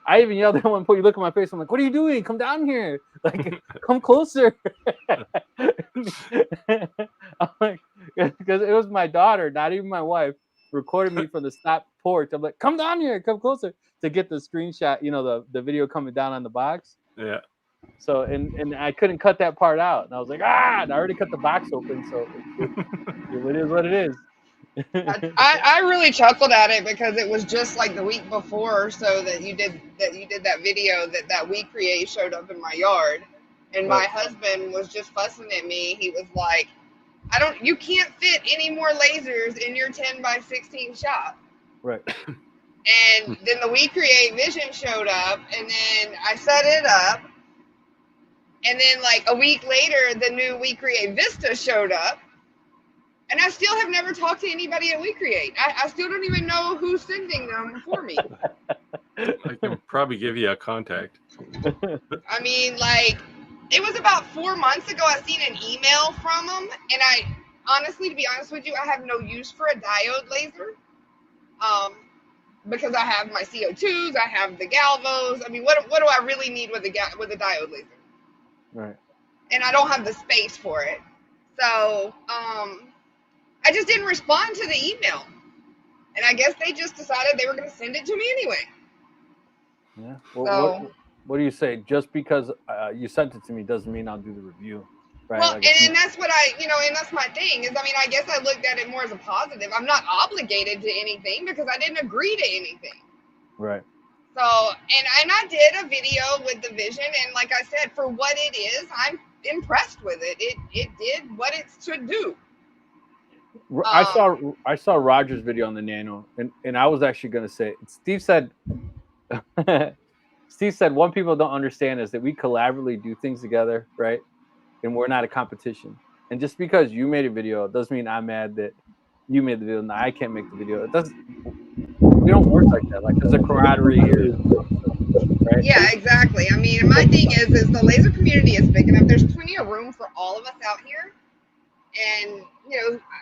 I even yelled at one point, you look at my face, I'm like, what are you doing? Come down here. Like, come closer. I'm like, because it was my daughter, not even my wife, recording me from the stop porch. I'm like, come down here, come closer, to get the screenshot, the video coming down on the box. Yeah. So, and I couldn't cut that part out. And I was like, and I already cut the box open. So it is what it is. I really chuckled at it because it was just like the week before or so that you did that video that We Create showed up in my yard, and my husband was just fussing at me. He was like, you can't fit any more lasers in your 10x16 shop. Right. And then the We Create Vision showed up, and then I set it up, and then like a week later the new We Create Vista showed up. And I still have never talked to anybody at We Create. I still don't even know who's sending them for me. I can probably give you a contact. I mean, like, it was about 4 months ago I seen an email from them. And I, honestly, to be honest with you, I have no use for a diode laser. Because I have my CO2s, I have the galvos. I mean, what do I really need with a diode laser? Right. And I don't have the space for it. So, I just didn't respond to the email. And I guess they just decided they were going to send it to me anyway. Yeah. Well, what do you say? Just because you sent it to me doesn't mean I'll do the review. Right? Well, like and that's what and that's my thing is, I mean, I guess I looked at it more as a positive. I'm not obligated to anything because I didn't agree to anything. Right. So, and I did a video with the Vision. And like I said, for what it is, I'm impressed with it. It did what it should do. I saw Roger's video on the Nano, and I was actually going to say, Steve said one people don't understand is that we collaboratively do things together, right? And we're not a competition. And just because you made a video doesn't mean I'm mad that you made the video and I can't make the video. It doesn't. We don't work like that. Like there's a camaraderie here, right? Yeah, exactly. I mean, my thing is the laser community is big enough. There's plenty of room for all of us out here, and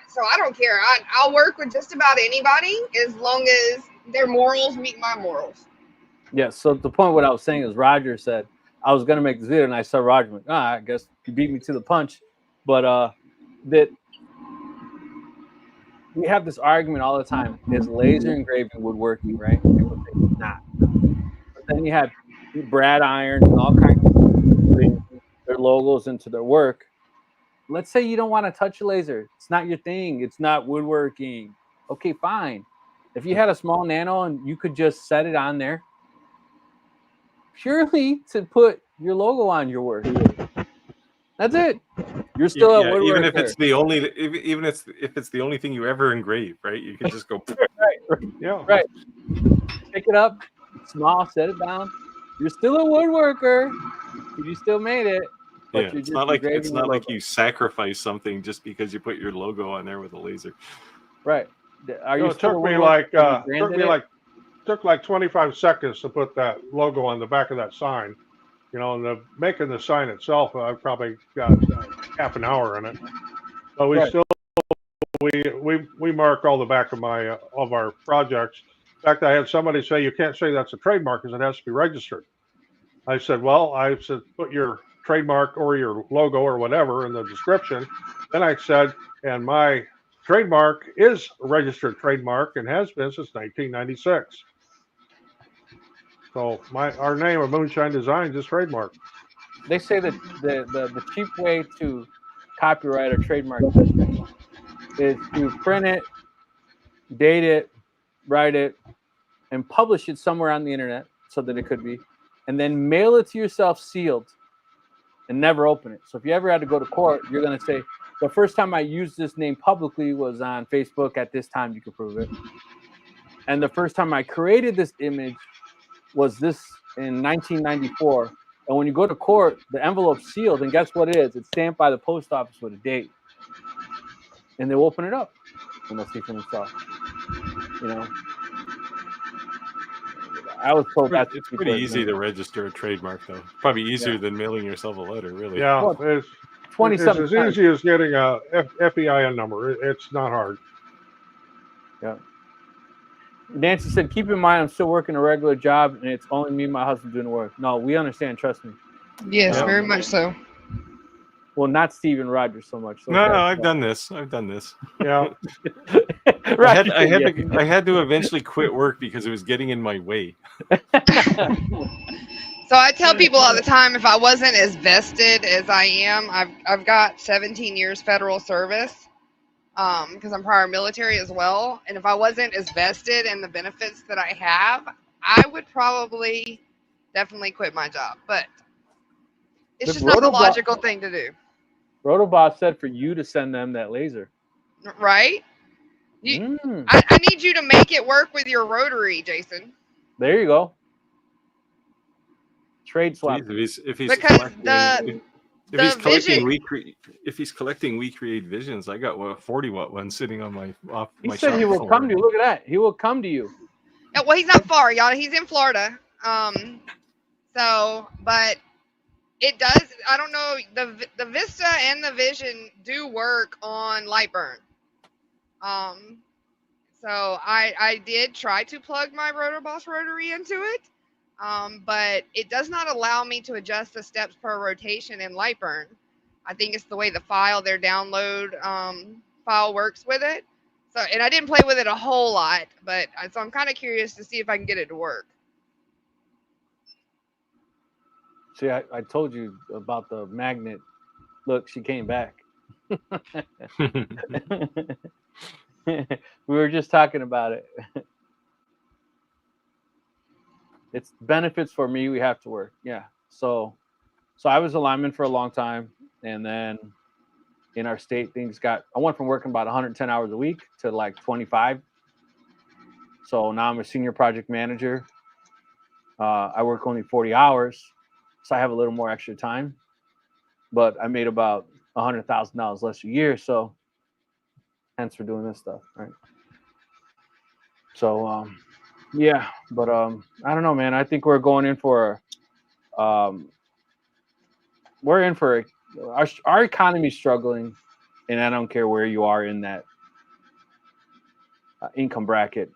so I don't care. I'll work with just about anybody as long as their morals meet my morals. Yeah. So the point what I was saying is Roger said I was gonna make this video and I saw Roger like, I guess you beat me to the punch, but that we have this argument all the time: is laser engraving woodworking, right? People think it's not. But then you have Brad Irons and all kinds of putting their logos into their work. Let's say you don't want to touch a laser. It's not your thing. It's not woodworking. Okay, fine. If you had a small Nano and you could just set it on there purely to put your logo on your work. That's it. You're still a woodworker. Even if it's the only, even if it's the only thing you ever engrave, right? You can just go. Right. Yeah. Right. Pick it up, small, set it down. You're still a woodworker. You still made it. But Yeah, it's not like you sacrifice something just because you put your logo on there with a laser. Right. Are you? It took like 25 seconds to put that logo on the back of that sign. And making the sign itself, I probably got half an hour in it. But we mark all the back of of our projects. In fact, I had somebody say you can't say that's a trademark because it has to be registered. I said, put your trademark or your logo or whatever in the description. Then I said, and my trademark is a registered trademark and has been since 1996. So our name of Moonshine Designs is trademark. They say that the cheap way to copyright or trademark is to print it, date it, write it, and publish it somewhere on the internet so that it could be, and then mail it to yourself sealed and never open it. So if you ever had to go to court, you're going to say, the first time I used this name publicly was on Facebook at this time, you can prove it. And the first time I created this image was this in 1994. And when you go to court, the envelope's sealed, and guess what it is? It's stamped by the post office with a date. And they'll open it up and they'll see for themselves. I was told that it's pretty easy to register a trademark, though. Probably easier than mailing yourself a letter, really. Yeah, well, it's as easy as getting a FEIN number. It's not hard. Yeah. Nancy said, keep in mind, I'm still working a regular job, and it's only me and my husband doing the work. No, we understand. Trust me. Yes, very much so. Well, not Steve and Roger so much. So no, I've done this. Yeah. I had to eventually quit work because it was getting in my way. So I tell people all the time, if I wasn't as vested as I am, I've got 17 years federal service. Because I'm prior military as well. And if I wasn't as vested in the benefits that I have, I would probably definitely quit my job. But it's just not the logical thing to do. Rotoboss said for you to send them that laser. Right? I need you to make it work with your rotary, Jason. There you go. Trade swap. If he's collecting We Create Visions, I got a 40-watt one sitting on my He said he will come to you. Look at that. He will come to you. Yeah, well, he's not far, y'all. He's in Florida. But it does. I don't know. The Vista and the Vision do work on light burn. So I did try to plug my Rotoboss rotary into it. But it does not allow me to adjust the steps per rotation in light burn. I think it's the way their download file works with it. So, and I didn't play with it a whole lot, so I'm kind of curious to see if I can get it to work. See, I told you about the magnet. Look, she came back. We were just talking about it. It's benefits for me. We have to work. Yeah. So I was a lineman for a long time, and then in our state, I went from working about 110 hours a week to like 25. So now I'm a senior project manager. I work only 40 hours, so I have a little more extra time. But I made about $100,000 less a year, so hence for doing this stuff, right? So yeah, but I don't know, man. I think we're going in for our economy is struggling, and I don't care where you are in that income bracket,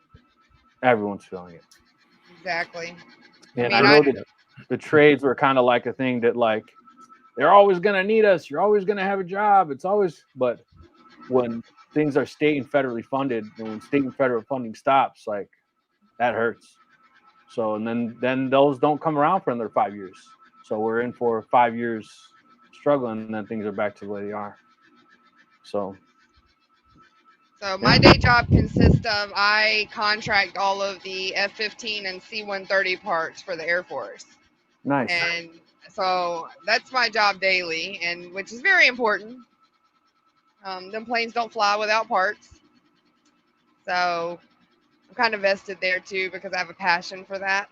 everyone's feeling it. Exactly. And I know that the trades were kind of like a thing that like they're always gonna need us. You're always gonna have a job. It's always, but when things are state and federally funded, and when state and federal funding stops, like that hurts. So and then those don't come around for another 5 years. So we're in for 5 years struggling, and then things are back to the way they are. So my day job consists of I contract all of the F-15 and C-130 parts for the Air Force. Nice. And so that's my job daily, and which is very important. Them planes don't fly without parts. So I'm kind of vested there too because I have a passion for that.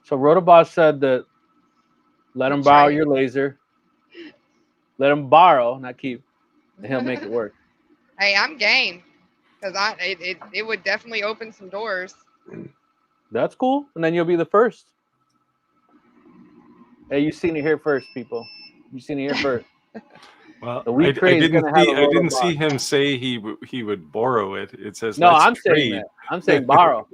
So Rotoboss said that let him borrow your laser. Let him borrow, not keep, and he'll make it work. Hey, I'm game because it would definitely open some doors. That's cool, and then you'll be the first. Hey, you seen it here first, people. You seen it here first. Well, I didn't see him say he would borrow it. It says no. Let's I'm trade. saying that. I'm saying borrow.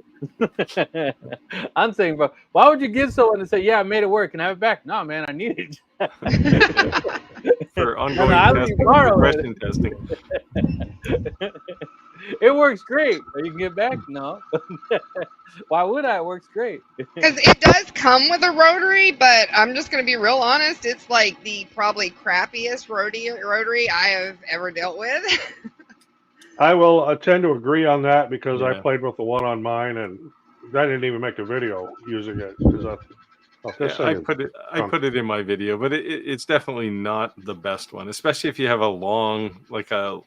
I'm saying, but why would you give someone and say, "Yeah, I made it work and have it back"? No, man, I need it. For ongoing testing, regression testing. It works great. You can get back? No. Why would I? It works great. Because it does come with a rotary, but I'm just going to be real honest. It's like the probably crappiest rotary I have ever dealt with. I will tend to agree on that because I played with the one on mine, and I didn't even make a video using it because I put it in my video, but it's definitely not the best one, especially if you have a long like a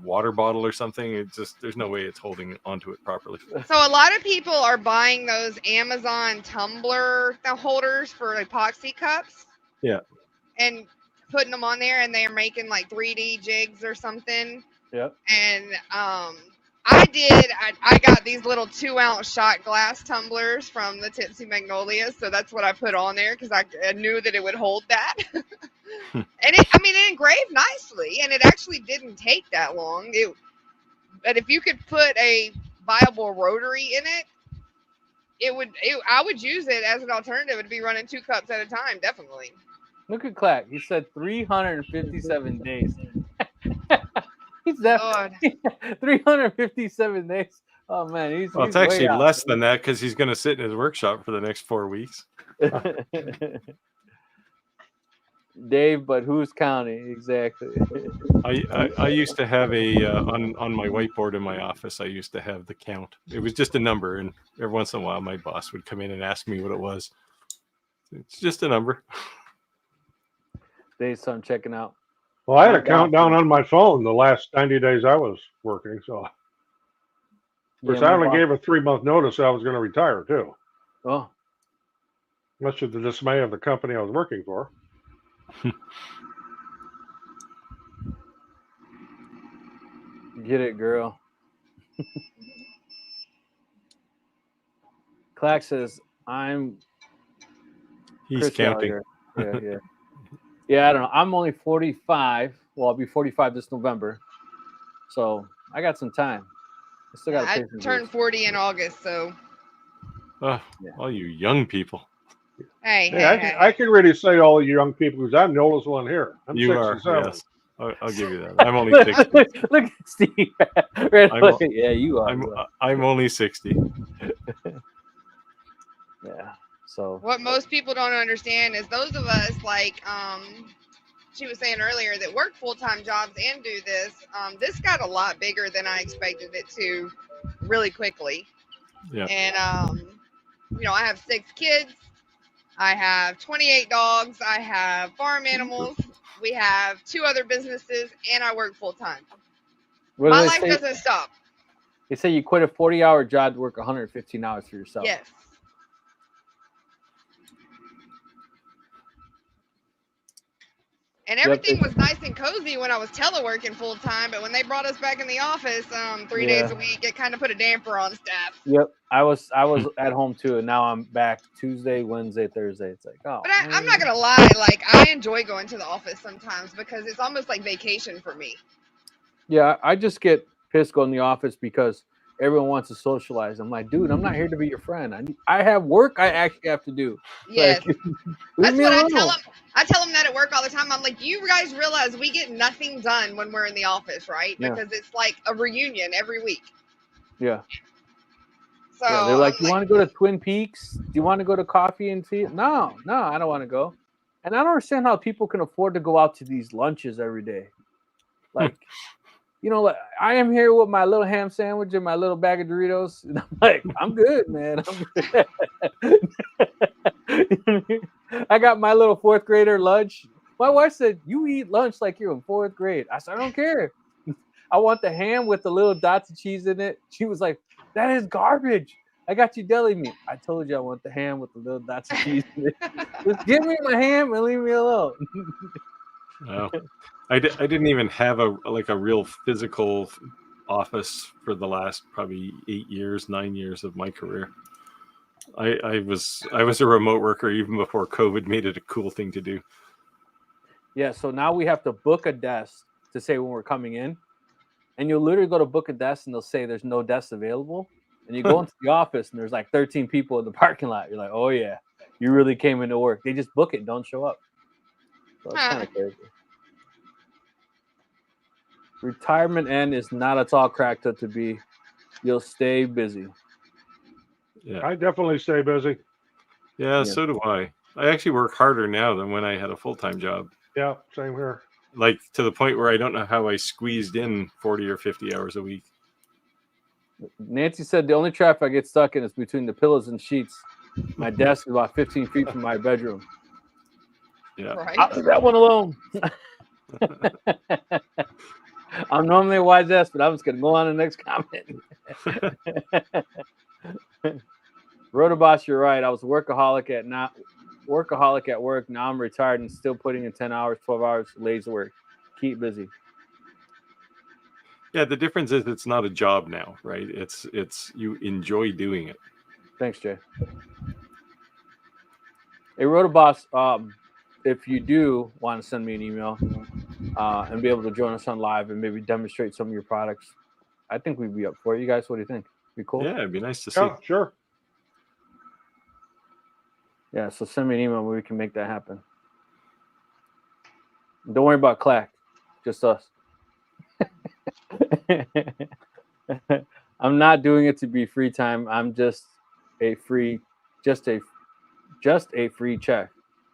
water bottle or something. There's no way it's holding onto it properly. So a lot of people are buying those Amazon tumbler holders for epoxy cups. Yeah. And putting them on there, and they are making like 3D jigs or something. Yep. And I got these little 2-ounce shot glass tumblers from the Tipsy Magnolias, so that's what I put on there because I knew that it would hold that. And it engraved nicely, and it actually didn't take that long. But if you could put a viable rotary in it, I would use it as an alternative. It'd be running 2 cups at a time, definitely. Look at Clack. He said 357 days. He's that 357 days. Oh man, he's it's actually less than that because he's going to sit in his workshop for the next 4 weeks. Dave, but who's counting exactly? I used to have on my whiteboard in my office. I used to have the count. It was just a number, and every once in a while, my boss would come in and ask me what it was. It's just a number. Dave's son checking out. Well, I had a countdown on my phone the last 90 days I was working, so. Of course, I only gave a 3-month notice I was going to retire, too. Oh. Much to the dismay of the company I was working for. Get it, girl. Clack says, He's Chris counting. Yeah. Yeah, I don't know. I'm only 45. Well, I'll be 45 this November. So I got some time. I still got to pay some turned bills. 40 in August, so. All you young people. Hey. I can really say all you young people because I'm the oldest one here. I'm you 67. Are, yes. I'll give you that. I'm only 60. Look at Steve. Yeah, you are. I'm only 60. Yeah. So what most people don't understand is those of us like she was saying earlier that work full-time jobs and do this. This got a lot bigger than I expected it to, really quickly. Yeah. And I have 6 kids. I have 28 dogs. I have farm animals. We have 2 other businesses, and I work full time. What do My they life say? doesn't stop. They say you quit a 40-hour job to work 115 hours for yourself. Yes. And everything was nice and cozy when I was teleworking full time, but when they brought us back in the office 3 days a week, it kind of put a damper on staff. Yep, I was at home too, and now I'm back Tuesday, Wednesday, Thursday. It's like, oh. But I'm not gonna lie, like I enjoy going to the office sometimes because it's almost like vacation for me. Yeah, I just get pissed going to the office because everyone wants to socialize. I'm like, dude, I'm not here to be your friend. I have work I actually have to do. Yes. Like, that's what I tell them. I tell them that at work all the time. I'm like, you guys realize we get nothing done when we're in the office, right? Yeah. Because it's like a reunion every week. Yeah. So yeah, they're like, you want to go to Twin Peaks? Do you want to go to coffee and tea? No, I don't want to go. And I don't understand how people can afford to go out to these lunches every day. Like, you know, like I am here with my little ham sandwich and my little bag of Doritos. And I'm like, I'm good, man. I'm good. I got my little 4th grader lunch. My wife said, you eat lunch like you're in 4th grade. I said, I don't care. I want the ham with the little dots of cheese in it. She was like, that is garbage. I got you deli meat. I told you I want the ham with the little dots of cheese in it. Just give me my ham and leave me alone. No. I didn't even have a real physical office for the last probably 9 years of my career. I was a remote worker even before COVID made it a cool thing to do. Yeah, so now we have to book a desk to say when we're coming in. And you'll literally go to book a desk and they'll say there's no desks available. And you go into the office and there's like 13 people in the parking lot. You're like, oh yeah, you really came into work. They just book it, don't show up. So it's kind of crazy. Retirement end is not at all cracked up to be. You'll stay busy. Yeah, I definitely stay busy. Yeah, so do I. I actually work harder now than when I had a full-time job. Yeah, same here. Like to the point where I don't know how I squeezed in 40 or 50 hours a week. Nancy said the only trap I get stuck in is between the pillows and sheets. My desk is about 15 feet from my bedroom. Yeah. Right. I'll leave that one alone. I'm normally a wise ass, but I'm just going to go on to the next comment. Rotoboss, you're right. I was a workaholic at work. Now I'm retired and still putting in 10 hours, 12 hours lazy work. Keep busy. Yeah, the difference is it's not a job now, right? It's you enjoy doing it. Thanks, Jay. Hey, Rotoboss, if you do want to send me an email and be able to join us on live and maybe demonstrate some of your products, I think we'd be up for it. You guys, what do you think? Be cool? Yeah, it'd be nice to see. Yeah, sure. Yeah, so send me an email where we can make that happen. Don't worry about Clack, just us. I'm not doing it to be free time. I'm just a free check.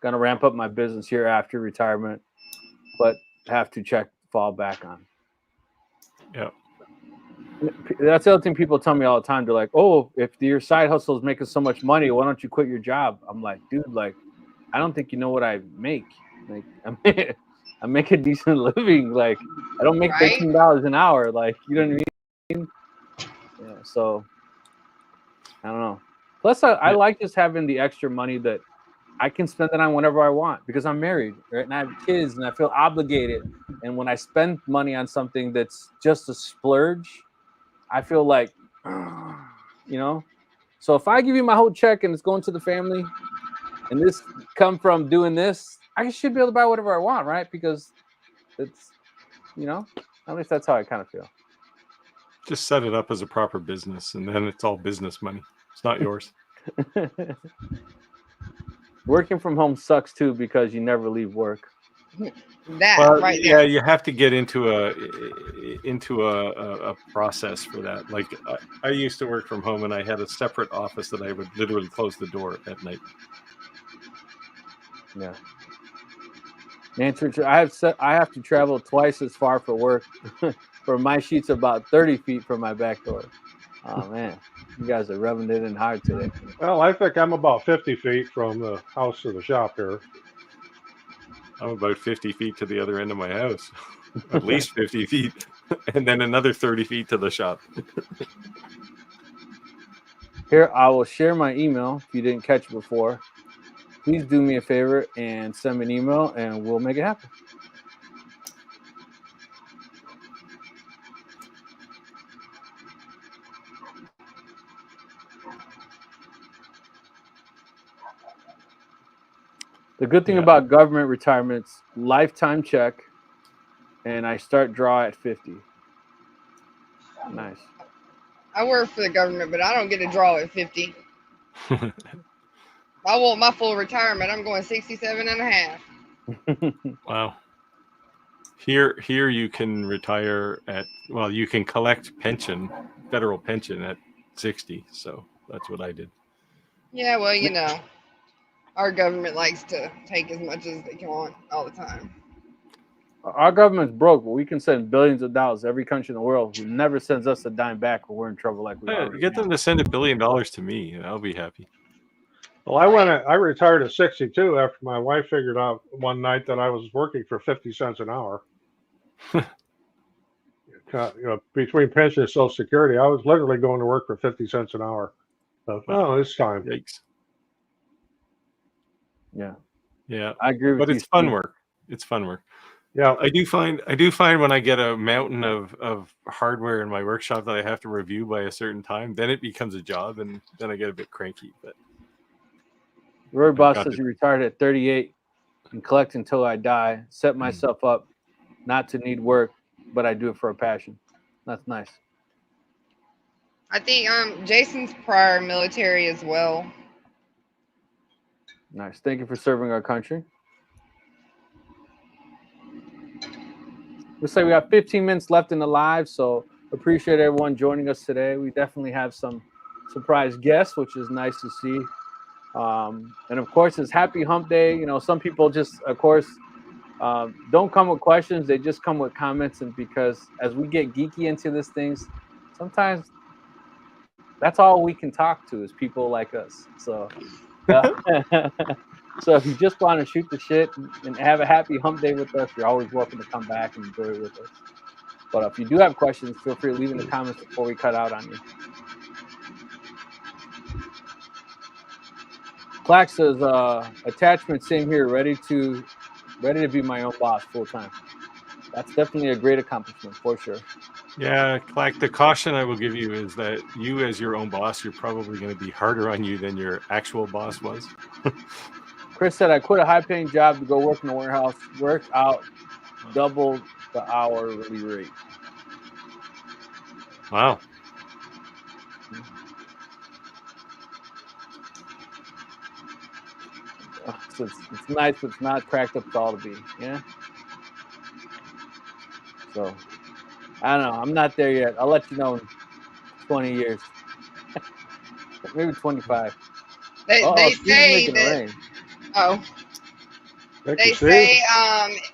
Gonna ramp up my business here after retirement, but have to check to fall back on. Yeah. That's the other thing people tell me all the time. They're like, oh, if your side hustle is making so much money, why don't you quit your job? I'm like, dude, like, I don't think you know what I make. Like, I make a decent living. Like, I don't make $13 an hour. Like, you know what I mean? Yeah, so I don't know. Plus, I like just having the extra money that I can spend it on whenever I want because I'm married, right? And I have kids and I feel obligated. And when I spend money on something that's just a splurge, I feel like, you know. So if I give you my whole check and it's going to the family and this come from doing this, I should be able to buy whatever I want, right? Because it's, you know, at least that's how I kind of feel. Just set it up as a proper business and then it's all business money. It's not yours. Working from home sucks too because you never leave work. Yeah, you have to get into a process for that. Like I used to work from home and I had a separate office that I would literally close the door at night. Yeah. Nancy, I have to travel twice as far for work. For my sheets about 30 feet from my back door. Oh man. You guys are rubbing it in hard today. Well, I think I'm about 50 feet from the house to the shop here. I'm about 50 feet to the other end of my house, at least 50 feet, and then another 30 feet to the shop. Here, I will share my email if you didn't catch it before. Please do me a favor and send me an email, and we'll make it happen. The good thing about government retirements, lifetime check, and I start draw at 50. Nice. I work for the government, but I don't get a draw at 50. I want my full retirement. I'm going 67 and a half. Wow. Here you can retire at, well, you can collect pension, federal pension at 60. So that's what I did. Yeah, well, you know, our government likes to take as much as they want all the time. Our government's broke, but we can send billions of dollars to every country in the world who never sends us a dime back when we're in trouble like we are. Right Get now. them to send $1 billion to me, and I'll be happy. Well, I retired at 62 after my wife figured out one night that I was working for 50 cents an hour. Between pension and Social Security, I was literally going to work for 50 cents an hour. So, oh, it's time. Yikes. Yeah. Yeah. I agree with you. But it's fun work. It's fun work. Yeah. I do find when I get a mountain of hardware in my workshop that I have to review by a certain time, then it becomes a job, and then I get a bit cranky. But Roy Boss says he retired at 38 and collect until I die. Set myself up not to need work, but I do it for a passion. That's nice. I think Jason's prior military as well. Nice. Thank you for serving our country. Looks like we got 15 minutes left in the live, so appreciate everyone joining us today. We definitely have some surprise guests, which is nice to see. And of course, it's Happy Hump Day. You know, some people just, of course, don't come with questions. They just come with comments. And because as we get geeky into these things, sometimes that's all we can talk to is people like us. So, so if you just want to shoot the shit and have a happy hump day with us, you're always welcome to come back and enjoy it with us. But if you do have questions, feel free to leave in the comments before we cut out on you. Clack says, attachment, same here, ready to be my own boss full time. That's definitely a great accomplishment for sure. yeah, Clack, the caution I will give you is that you as your own boss, you're probably going to be harder on you than your actual boss was. Chris said, I quit a high-paying job to go work in a warehouse, worked out double the hourly rate. Wow. So it's nice, but it's not cracked up to all to be. Yeah. So I don't know. I'm not there yet. I'll let you know in 20 years, maybe 25. They say that. Oh. They say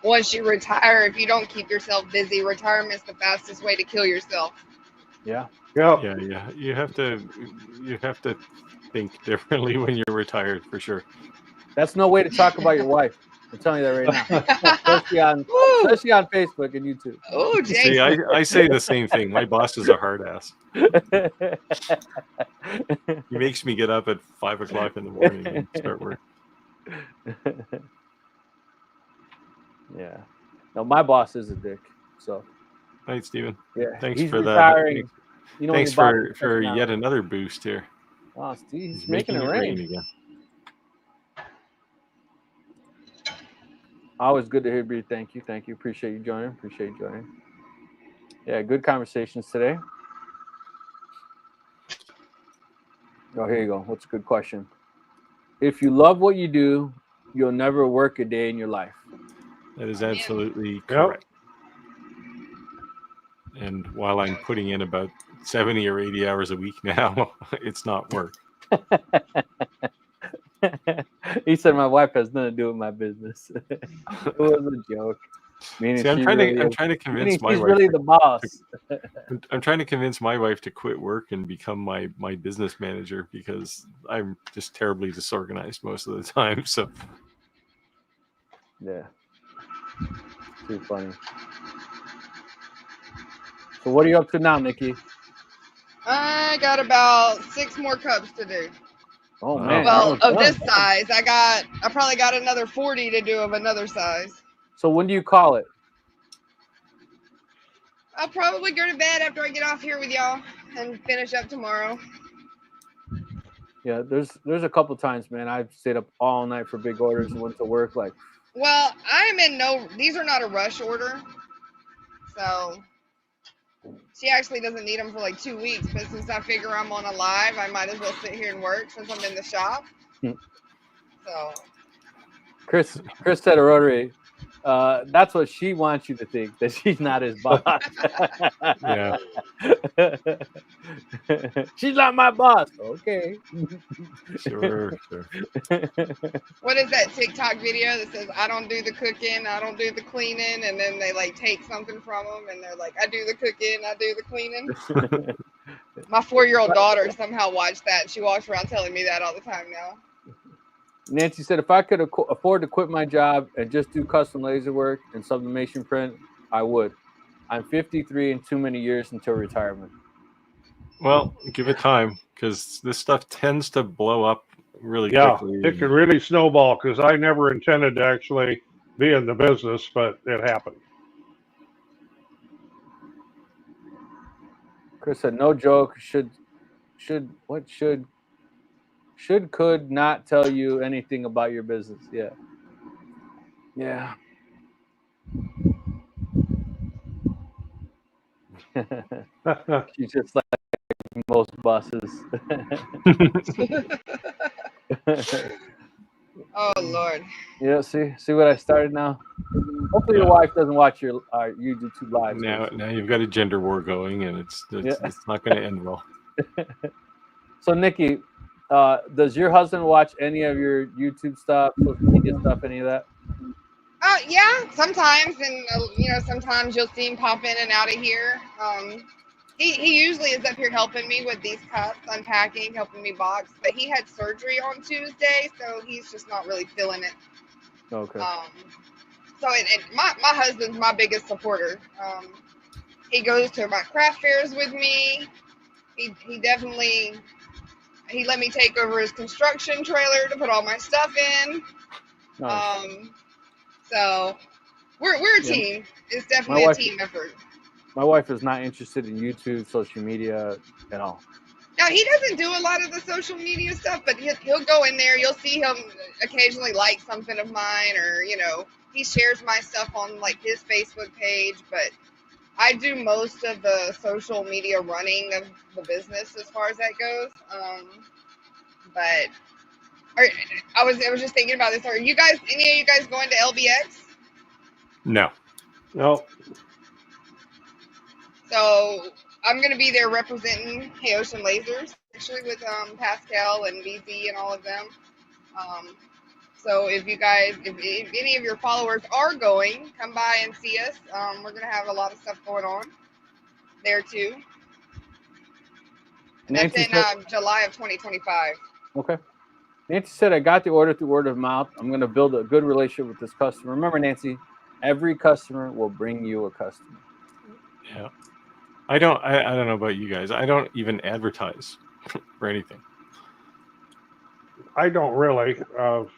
once you retire, if you don't keep yourself busy, retirement's the fastest way to kill yourself. Yeah. Yeah. Yeah. You have to think differently when you're retired for sure. That's no way to talk about your wife. I'm telling you that right now. especially on Facebook and YouTube. Oh, Jason. See, I say the same thing. My boss is a hard ass. He makes me get up at 5 o'clock in the morning and start work. Yeah. No, my boss is a dick. So. Hi, Steven. Yeah. Thanks he's for retiring. that. You know, thanks for yet another boost here. Wow, Steve, he's making it rain again. Always good to hear you. Thank you. Appreciate you joining. Yeah, good conversations today. Oh, here you go. What's a good question? If you love what you do, you'll never work a day in your life. That is absolutely correct. And while I'm putting in about 70 or 80 hours a week now, it's not work. He said my wife has nothing to do with my business. It was a joke. Meaning See, I'm she trying really to I'm is- trying to convince meaning my she's wife. really the boss. I'm trying to convince my wife to quit work and become my business manager because I'm just terribly disorganized most of the time. So Yeah. Too funny. So what are you up to now, Nikki? I got about 6 more cups to do. Oh Wow. man. Well, almost of done. this size, I probably got another 40 to do of another size. So when do you call it? I'll probably go to bed after I get off here with y'all and finish up tomorrow. Yeah, there's a couple times, man. I've stayed up all night for big orders and went to work like. Well, I'm in these are not a rush order. So she actually doesn't need them for like 2 weeks, but since I figure I'm on a live, I might as well sit here and work since I'm in the shop. So Chris said a rotary. That's what she wants you to think, that she's not his boss. yeah, She's not my boss. Okay. sure. what is that TikTok video that says I don't do the cooking, I don't do the cleaning, and then they like take something from them and they're like, I do the cooking, I do the cleaning. My 4-year-old daughter somehow watched that and she walks around telling me that all the time now. Nancy said, if I could afford to quit my job and just do custom laser work and sublimation print, I would. I'm 53 and too many years until retirement. Well, give it time because this stuff tends to blow up really Yeah, quickly. it could really snowball because I never intended to actually be in the business, but it happened. Chris said, no joke. Could not tell you anything about your business. Yeah. Yeah. She's just like most bosses. Oh Lord. Yeah, see what I started now? Hopefully your wife doesn't watch your YouTube live. Now you've got a gender war going, and it's not going to end well. So Nikki, does your husband watch any of your YouTube stuff, social media stuff, any of that? Yeah, sometimes, and sometimes you'll see him pop in and out of here. He usually is up here helping me with these cups, unpacking, helping me box. But he had surgery on Tuesday, so he's just not really feeling it. Okay. So my husband's my biggest supporter. He goes to my craft fairs with me. He definitely let me take over his construction trailer to put all my stuff in. Nice. So we're a team. It's definitely a team effort. My wife is not interested in YouTube, social media at all. Now, he doesn't do a lot of the social media stuff, but he'll go in there. You'll see him occasionally like something of mine, or, he shares my stuff on like his Facebook page, but I do most of the social media running of the business as far as that goes. I was just thinking about this. Are any of you guys going to LBX? No. So I'm going to be there representing Ocean Lasers, actually, with Pascal and VZ and all of them. So if any of your followers are going, come by and see us. We're going to have a lot of stuff going on there too. And that's in July of 2025. Okay. Nancy said, I got the order through word of mouth. I'm going to build a good relationship with this customer. Remember, Nancy, every customer will bring you a customer. Yeah. I don't know about you guys. I don't even advertise for anything. I don't really. Of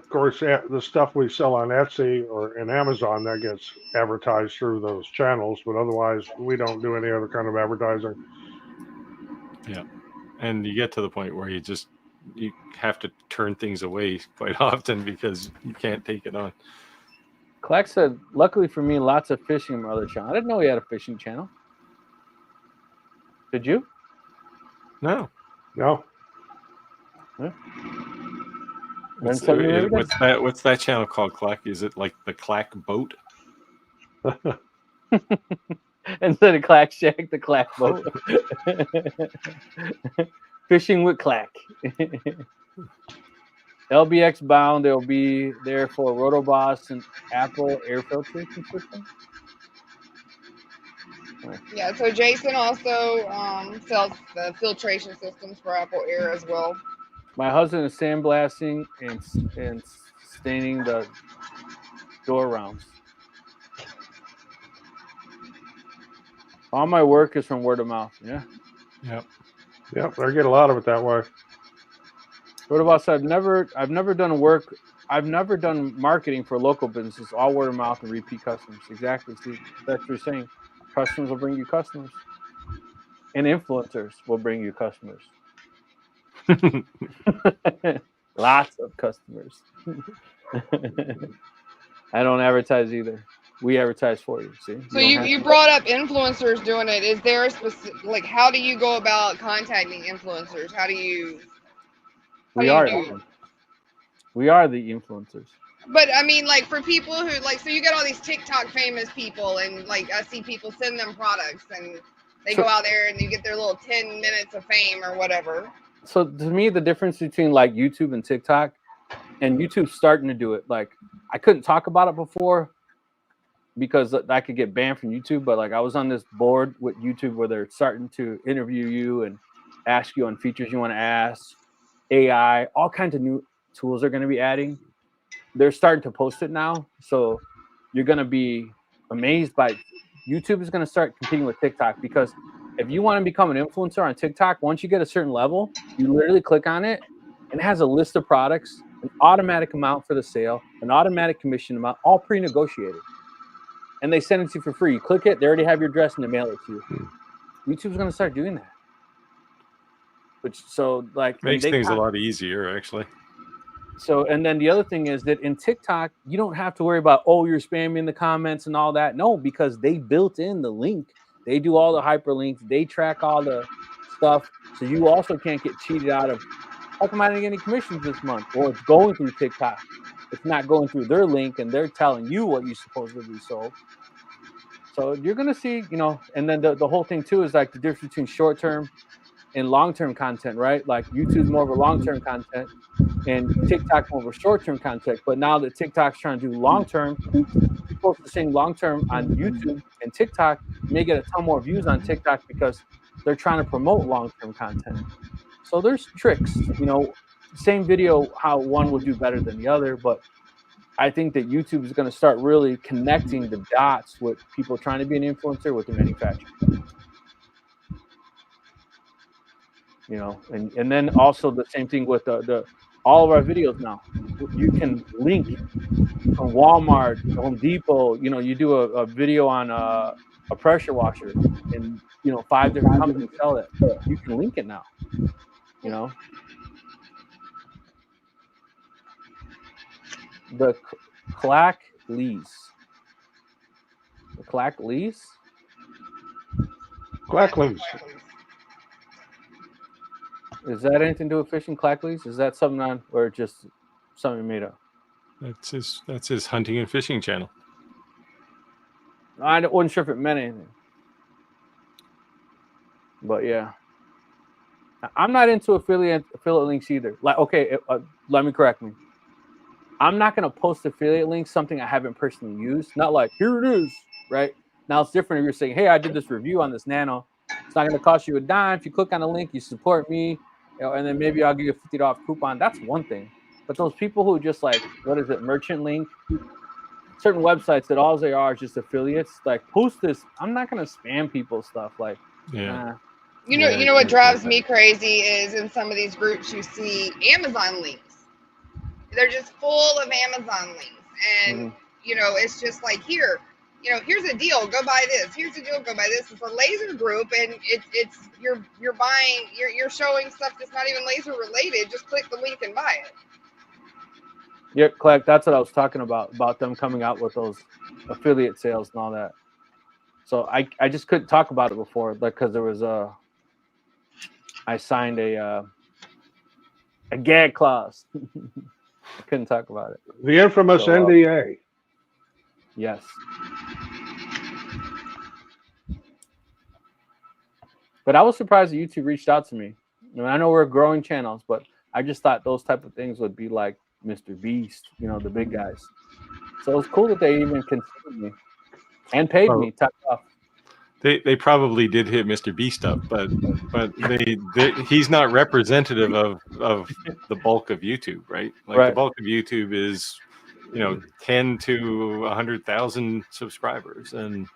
course, the stuff we sell on Etsy or in Amazon, that gets advertised through those channels, but otherwise we don't do any other kind of advertising. Yeah. And you get to the point where you have to turn things away quite often because you can't take it on. Clack said, luckily for me, lots of fishing in my other channel. I didn't know he had a fishing channel. Did you? No. No. Huh? What's that channel called, Clack? Is it like the Clack Boat? Instead of Clack Shack, the Clack Boat. Fishing with Clack. LBX bound. They'll be there for Rotoboss and Apple air filtration system. Yeah, so Jason also sells the filtration systems for Apple Air as well. My husband is sandblasting and staining the door rounds. All my work is from word of mouth. Yeah. Yep. Yep, I get a lot of it that way. Rotoboss, I've never done work. I've never done marketing for local businesses. All word of mouth and repeat customers. Exactly. See, that's what you're saying. Customers will bring you customers, and influencers will bring you customers. Lots of customers. I don't advertise either. We advertise for you. See. So you brought up influencers doing it. Is there a specific, like, how do you go about contacting influencers? How do you? We are the influencers. But I mean, like, for people who like, so you get all these TikTok famous people, and like I see people send them products, and they go out there and you get their little 10 minutes of fame or whatever. So to me, the difference between like YouTube and TikTok, and YouTube's starting to do it. Like, I couldn't talk about it before because I could get banned from YouTube, but like I was on this board with YouTube where they're starting to interview you and ask you on features you want to ask, AI, all kinds of new tools they're going to be adding. They're starting to post it now. So you're going to be amazed by YouTube is going to start competing with TikTok, because if you want to become an influencer on TikTok, once you get a certain level, you literally click on it and it has a list of products, an automatic amount for the sale, an automatic commission amount, all pre-negotiated. And they send it to you for free. You click it, they already have your address and they mail it to you. YouTube's going to start doing that. Which, so like, makes things a lot easier, actually. So, and then the other thing is that in TikTok, you don't have to worry about, oh, you're spamming the comments and all that. No, because they built in the link. They do all the hyperlinks. They track all the stuff. So you also can't get cheated out of, how come I didn't get any commissions this month? Well, it's going through TikTok. It's not going through their link, and they're telling you what you supposedly sold. So you're going to see, you know, and then the whole thing too is like the difference between short-term and long-term content, right? Like YouTube's more of a long-term content and TikTok more of a short-term content. But now that TikTok's trying to do long-term, people are saying long-term on YouTube and TikTok may get a ton more views on TikTok because they're trying to promote long-term content. So there's tricks, you know, same video, how one will do better than the other. But I think that YouTube is going to start really connecting the dots with people trying to be an influencer with the manufacturer. You know, and then also the same thing with the all of our videos now. You can link from Walmart, Home Depot. You know, you do a video on a pressure washer, and you know 5 different companies sell it. You can link it now. You know, the Clack lease. The Clack lease. Clack lease. Is that anything to do with fishing, Clack lease? Is that something on, or just something made up? That's his hunting and fishing channel. I wasn't sure if it meant anything, but yeah, I'm not into affiliate links either. Like, okay, let me correct me. I'm not going to post affiliate links, something I haven't personally used. Not like, here it is, right? Now it's different if you're saying, hey, I did this review on this Nano. It's not going to cost you a dime. If you click on the link, you support me, you know, and then maybe I'll give you a $50 coupon. That's one thing. But those people who just like, what is it, merchant link? Certain websites that all they are is just affiliates. Like, post this. I'm not going to spam people's stuff. Like, yeah. You know what drives me crazy is in some of these groups you see Amazon links. They're just full of Amazon links, and you know, it's just like, here, you know, here's a deal, go buy this. Here's a deal, go buy this. It's a laser group, and it's you're buying, you're showing stuff that's not even laser related. Just click the link and buy it. Yeah, Clark, that's what I was talking about them coming out with those affiliate sales and all that. So I just couldn't talk about it before, like, because there was I signed a gag clause. I couldn't talk about it. The infamous NDA. Yes. But I was surprised that YouTube reached out to me. I mean, I know we're growing channels, but I just thought those type of things would be like Mr. Beast, you know, the big guys. So it's cool that they even considered me and paid me. Top off. They probably did hit Mr. Beast up, but he's not representative of the bulk of YouTube, right? Like the bulk of YouTube is, 10 to 100,000 subscribers, and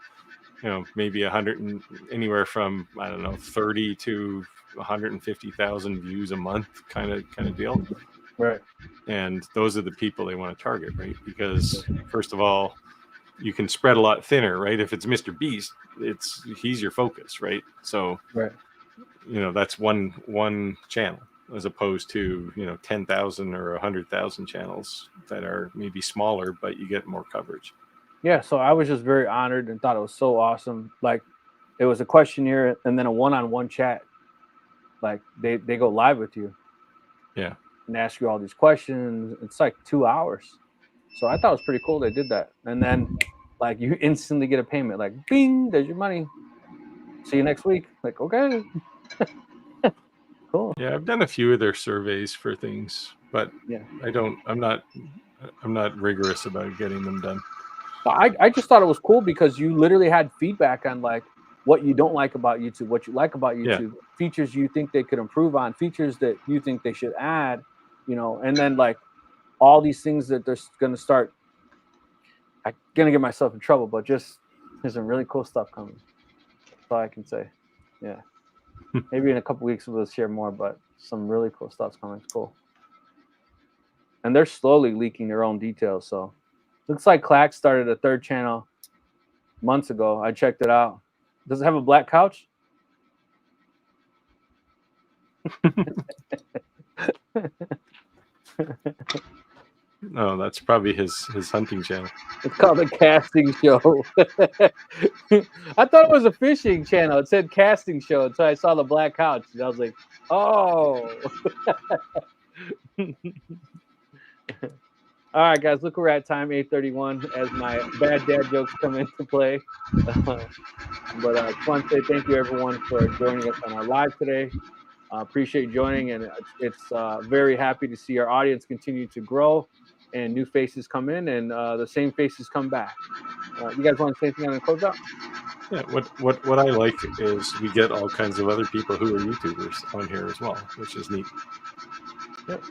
maybe 100 and anywhere from, I don't know, 30 to 150,000 views a month, kind of deal. Right. And those are the people they want to target, right? Because first of all, you can spread a lot thinner, right? If it's Mr. Beast, he's your focus, right? So, that's one channel, as opposed to 10,000 or 100,000 channels that are maybe smaller, but you get more coverage. Yeah, so I was just very honored and thought it was so awesome. Like, it was a questionnaire and then a one-on-one chat. Like, they go live with you. Yeah. And ask you all these questions. It's like 2 hours. So I thought it was pretty cool they did that. And then, like, you instantly get a payment. Like, bing, there's your money. See you next week. Like, okay. Cool. Yeah, I've done a few of their surveys for things, but I'm not rigorous about getting them done. I just thought it was cool because you literally had feedback on like what you don't like about YouTube, what you like about YouTube, features you think they could improve on, features that you think they should add, and then like all these things that they're going to start. I'm going to get myself in trouble, but just there's some really cool stuff coming. That's all I can say. Yeah. Maybe in a couple weeks we'll share more, but some really cool stuff's coming. It's cool. And they're slowly leaking their own details. So looks like Clack started a third channel months ago. I checked it out. Does it have a black couch? No, that's probably his hunting channel. It's called a casting show. I thought it was a fishing channel. It said casting show until I saw the black couch. And I was like, oh. All right, guys, look, we're at time 8:31 as my bad dad jokes come into play. But I just want to say thank you, everyone, for joining us on our live today. Appreciate you joining, and it's very happy to see our audience continue to grow and new faces come in and the same faces come back. You guys want to say anything on the close out? Yeah, what I like is we get all kinds of other people who are YouTubers on here as well, which is neat.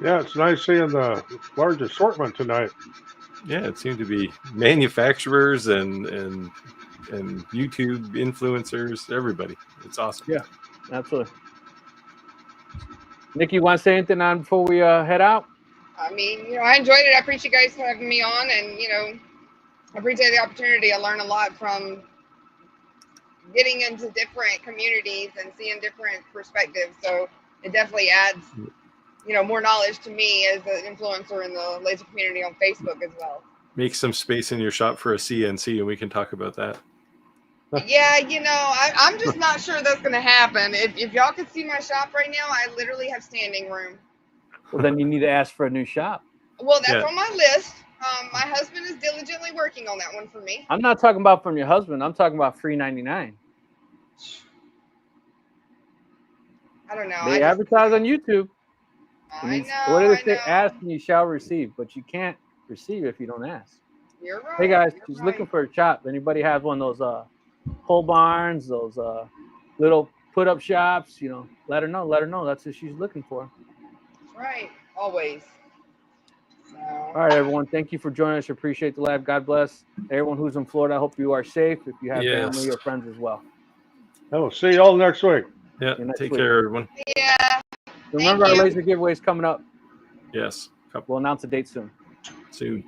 Yeah, it's nice seeing the large assortment tonight. Yeah, it seemed to be manufacturers and YouTube influencers, everybody. It's awesome. Yeah, absolutely. Nikki, you want to say anything on before we head out? I mean, I enjoyed it. I appreciate you guys having me on, and I appreciate the opportunity. I learn a lot from getting into different communities and seeing different perspectives. So it definitely adds, more knowledge to me as an influencer in the laser community on Facebook as well. Make some space in your shop for a CNC, and we can talk about that. Yeah, I'm just not sure that's going to happen. If y'all could see my shop right now, I literally have standing room. Well, then you need to ask for a new shop. Well, that's on my list. My husband is diligently working on that one for me. I'm not talking about from your husband. I'm talking about $3.99. I don't know. They advertise on YouTube. I know. What do they say? Ask and you shall receive, but you can't receive if you don't ask. You're right. Hey guys, she's looking for a shop. Anybody have one of those pole barns, those little put-up shops? Let her know. Let her know. That's what she's looking for. That's right. Always. So. All right, everyone. Thank you for joining us. Appreciate the live. God bless everyone who's in Florida. I hope you are safe. If you have family or friends as well. Oh, see you all next week. Yeah. Take care, everyone. Yeah. Remember our laser giveaway is coming up. Yes. We'll announce a date soon. Soon.